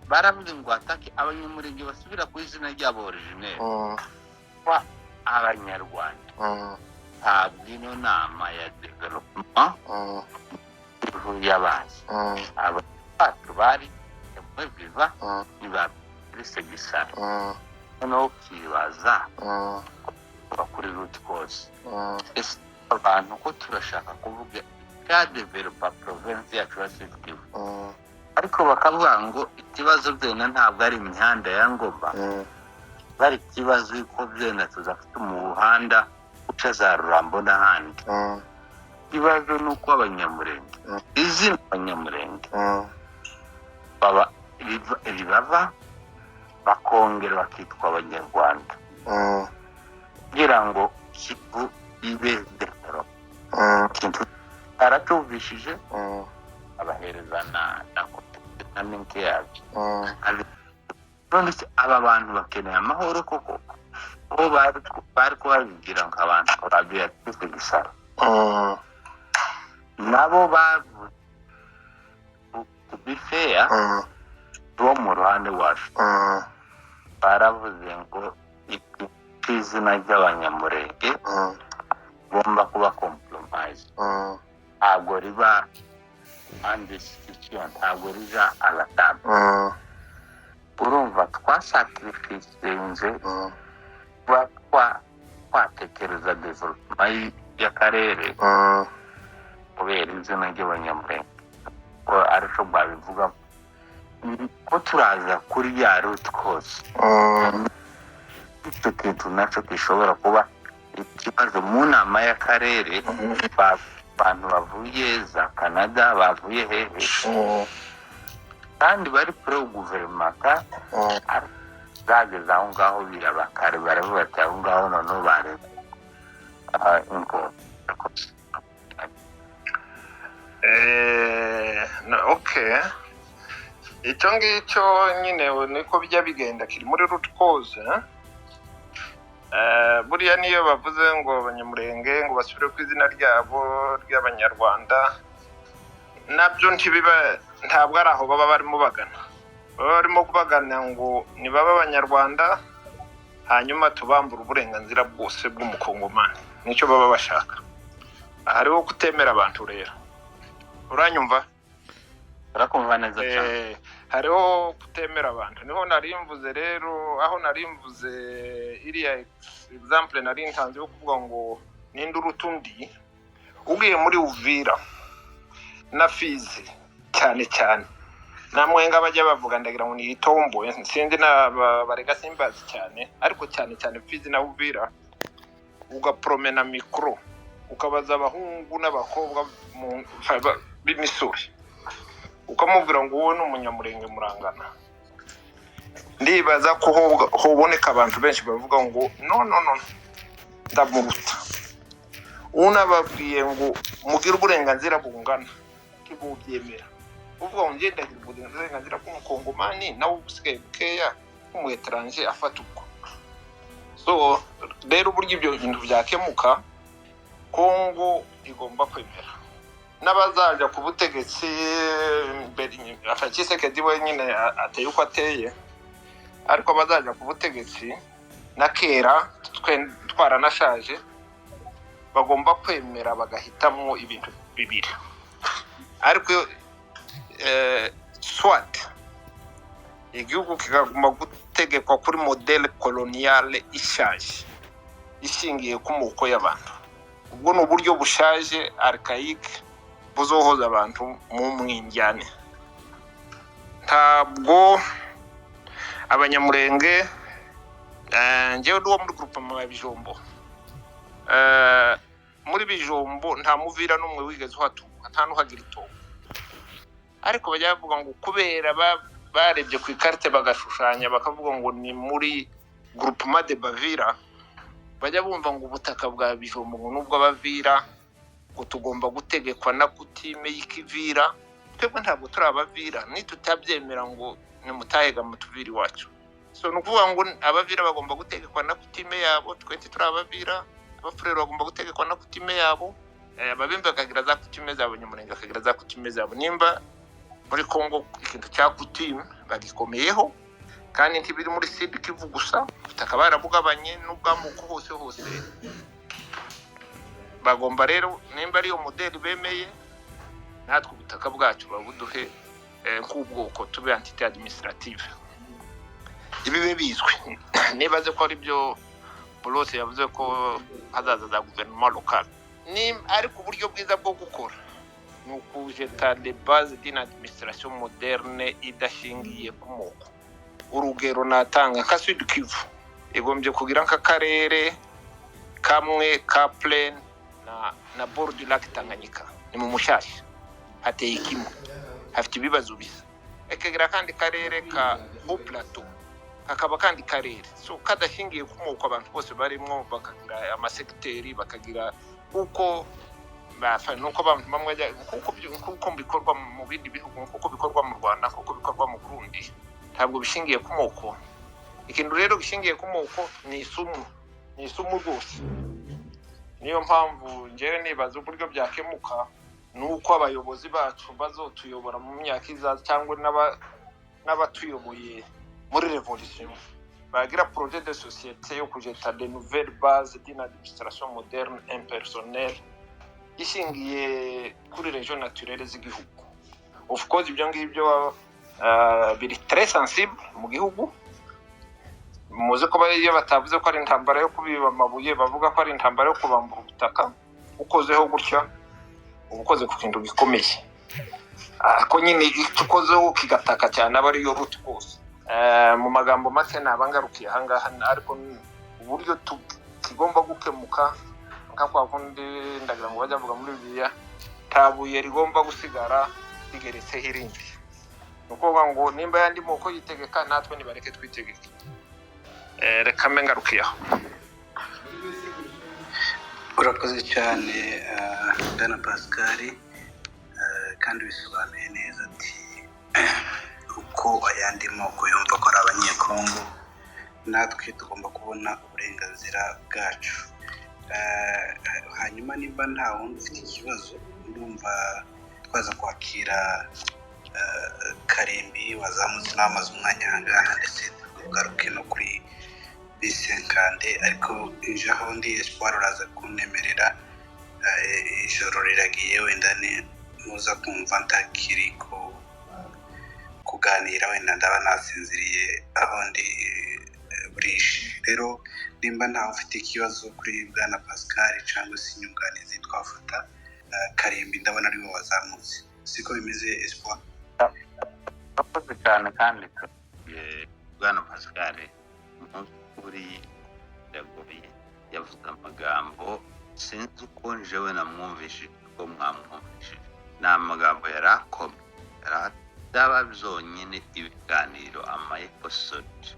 baravuze ngo atake abanyamurenge basubira ku izina ryabo original kwa abanyarwanda ntabwo ino nama ya development y'abazi abantu bari biva niba Beatrice Gisabo noneho kibaza bakuri root cause ese abantu ko turashaka kuvuga ya developer province yacu ya Sud Kivu ariko bakavuga ngo ikibazo byena ntabwo ari imihanda ya Ngoma bari ikibazo ko byena tuzafite umuhanda uca za Rurambo n'ahandi ikibazo nuko abanyamurenge izina abanyamurenge baba ribava bakongera bakitwa abanyarwanda kugira ngo Kivu ibe develop kintu aratuvishije abahereza na minke yabyo none aba bantu bakeneye amahoro koko bo bari kubabigira ngo abantu babiya Gisabo nabo bavuze to be fair bo mu ruhande wacu baravuze ngo izina ry'abanyamurenge gomba kuba compromise ntabwo riba undiscussion ntabwo rija alatable urumva twasacrificinze twatekereza development y'akarere kubera izina ry'abanyamurenge ko ariko babivuga ko turaza kuri ya root cause icyo kintu nacyo gishobora kuba ikibazo mu nama y'akarere abantu bavuye za Canada bavuye hehe kandi bari kuri guverinoma zageze aho ngaho birabakare baravuga ati aho ngaho noneho bareba ingo okay icyo ngicyo nyine niko bijya bigenda kiri muri root cause buriya niyo bavuze ngo abanyamurenge ngo basubire ku izina ryabo ry'abanyarwanda nabyo ntabwo ari aho baba barimo bagana baba barimo kubagana ngo nibaba abanyarwanda hanyuma tubambura uburenganzira bwose bw'umukongomani nicyo baba bashaka hariho kutemera abantu rero uranyumva urakumva neza cyane hariho kutemera abantu niho narimvuze rero aho narimvuze iriya example nari ntanze yo kuvuga ngo ninde urutundi ugiye muri Uvira na Fizi cyane namwenga bajya bavuga ndagira ngo ni itombo sindi na barega simbazi cyane ariko cyane Fizi na Uvira ugapromena micro ukabaza abahungu n'abakobwa b'imisuri ukamubwira ngo wowe n'umunyamurenge murangana ndibaza ko hoboneka abantu benshi bavuga ngo no ndamuruta unababwiye ngo mugire uburenganzira bungana kibubyemera uvuga ngo ngenda ndagira uburenganzira bw'umukongomani nawe usigaye bukeya nk'umuetranje afata uko so rero uburyo ibyo bintu byakemuka Kongo igomba kwemera n'abazaja ku butegetsi Tshisekedi wenyine ateye uko ateye, ariko abazaja ku butegetsi na kera twaranashaje bagomba kwemera bagahitamwo ibintu bibiri, ariko swat igihugu kikaguma gutegekwa kuri modele koloniale ishaje ishingiye ku moko y'abantu. Ubwo ni uburyo bushaje archaïque buzohoza abantu mu mwinjyane. Ntabwo abanyamurenge njyewe ndi wo muri groupement ya Bijombo, muri Bijombo nta muvira n'umwe wigeze uhatuka, nta n'uhagira itongo, ariko bajya bavuga ngo kubera barebye ku ikarite bagashushanya bakavuga ngo ni muri groupement de Bavira, bajya bumva ngo ubutaka bwa Bijombo ngo nubwo abavira ngo tugomba gutegekwa na kutime y'ikivira. Twebwe ntabwo turi abavira, nitutabyemera ngo nimutahega mutuviri wacu. So nukuvuga ngo abavira bagomba gutegekwa na kutime yabo, twese turi abavira, abafurero bagomba gutegekwa na kutime yabo, ababembe bakagira za kutime zabo, Abanyamurenge bakagira za kutime zabo. Nimba muri Kongo ikintu cya kutime bagikomeyeho, kandi ntibiri muri Sud Kivu gusa, ubutaka barabugabanye n'ubwamuko hose hose. Bagomba rero nimba ariyo modeli bemeye, natwe ubutaka bwacu babuduhe nk'ubwoko, tube entité administrative. Ibi bibe bizwi. Nibaze ko ari byo Bolose yavuze ko hazaza za gouvernement local. Ariko uburyo bwiza bwo gukora ni ukujeta les bases d'une administration moderne idashingiye ku moko. Urugero natanga nka Sud Kivu igombye kugira nk'akarere kamwe ka plain na bord du lac Tanganyika, ni mu Mushashya hateye ikimo, hafite ibibazo bisa. Ekagira kandi karere ka Haut Plateau, hakaba kandi karere so kadashingiye ku moko, abantu bose barimo bakagira amasekiteri, bakagira uko nuko abantu bamwe kuko bikorwa mu bindi bihugu, kuko bikorwa mu Rwanda, kuko bikorwa mu Burundi. Ntabwo bishingiye ku moko. Ikintu rero gishingiye ku moko ni isumu rwose. Niyo mpamvu njyewe nibaza uburyo byakemuka nuko abayobozi bacu bazotuyobora mu myaka izaza, cyangwa n'abatuyoboye muri revolution bagira projet de société yo kujeta de nouvelles bases d'une administration moderne impersonnelle ishingiye kuri region naturelle z'igihugu. Of course ibyo ngibyo biri très sensible mu gihugu. Muze ko iyo batavuze ko ari intambara yo kubiba amabuye, bavuga ko ari intambara yo kubambura ubutaka. Ukozeho gutya ubukoze ku kintu gikomeye, ko nyine itukozeho kigataka cyane aba ariyo route rwose. Mu magambo make nabangarukiye ahangaha, ariko uburyo kigomba gukemuka nka kwa kundi ndagira ngo bajya bavuga muri Bibiliya, tabuye rigomba gusigara rigeretseho irindi. Nukuvuga ngo nimba yandi moko yitegeka, natwe nibareke twitegeke. Reka mengarukiyeho. Urakoze cyane Bwana Pascal, kandi bisobanuye neza ati uko ayandi moko yumva ko ari abanyekongo, natwe tugomba kubona uburenganzira bwacu. Hanyuma nimba nta wundi ufite ikibazo, ndumva twaza kwakira Karimbi wazamutse n'amaze umwanya ahangaha, ndetse tugaruke no kuri Bisenkande, ariko ejo ndi Espoir uraza kunemerera. Ijoro riragiye, wenda muza kumva ntakiri kuganira, wenda ndaba nasinziriye aho ndi burishe. Rero nimba ntawe ufite ikibazo kuri Bwana Pascal cyangwa se inyunganizi, twafata Karimbi, ndabona ari we wazamutse. Siko bimeze Espoir? Urakoze cyane kandi Bwana Pascal kuri yagoye yavuze amagambo sinzi uko njewe namwumvishije ko mwamwumvishije. Ni amagambo yarakomeye, byaba byonyine ibiganiro amayeposodi,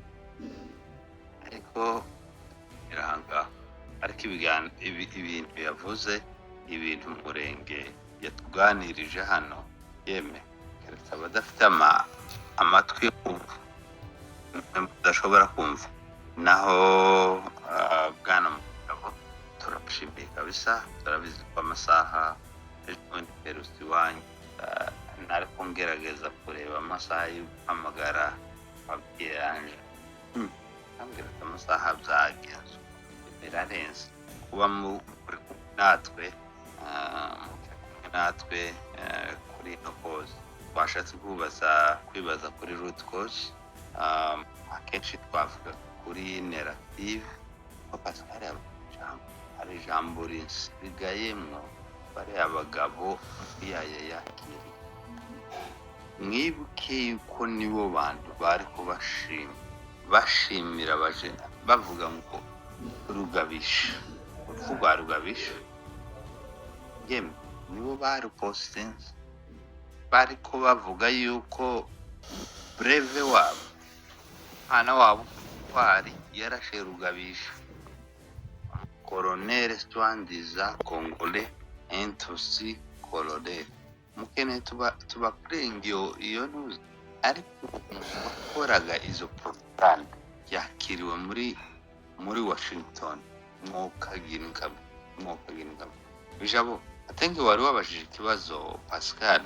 ariko iranga, ariko ibintu yavuze, ibintu Murenge yatuganirije hano, yeme keretse abadafite amatwi yo kumva, mudashobora kumva. Naho Bwana Mugabo turamushimiye kabisa, turabizi ko amasaha ejo mperutse iwanyu nariko ngerageza kureba amasaha yo guhamagara ababyeyi yanje ambwira ati amasaha byageze birarenze kuba muri kumwe natwe kuri ino cause twashatse kwibaza kuri root cause akenshi twavuga kuri narrative Pascal hari ijambo risigayemwo bariya abagabo yaya yakiriye mwibuke yuko nibo bantu bari bashimira abajena bavuga ngo Rugabisha urupfu rwa Rugabisha yemwe nibo bari postinze bariko bavuga yuko breve wabo hana wabo twari yarashe Rugabisha Colonel Twandiza Congolais Intosi Colonel mukene tuba playing iyo news ariko bakoraga izo propaganda yakiriwe muri Washington mwokagira bijabo atenke wari wabashije ikibazo Pascal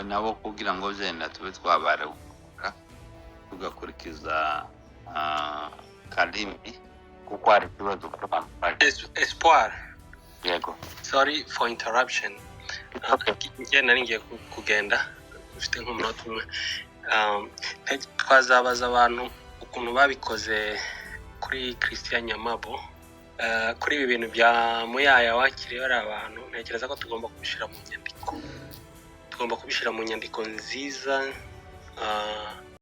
nabo kugira ngo zenda tube twabara tugakurikiza Kalimi kuko ari ikibazo Espoir. yego Sorry for interruption. Njye nari ngiye kugenda ufite nk'umunota umwe. Twazabaza abantu ukuntu babikoze kuri Christian Nyamabo. Kuri ibi bintu bya Muyaya wakiriye ari abantu ntekereza ko tugomba kubishira mu nyandiko. Tugomba kubishira mu nyandiko nziza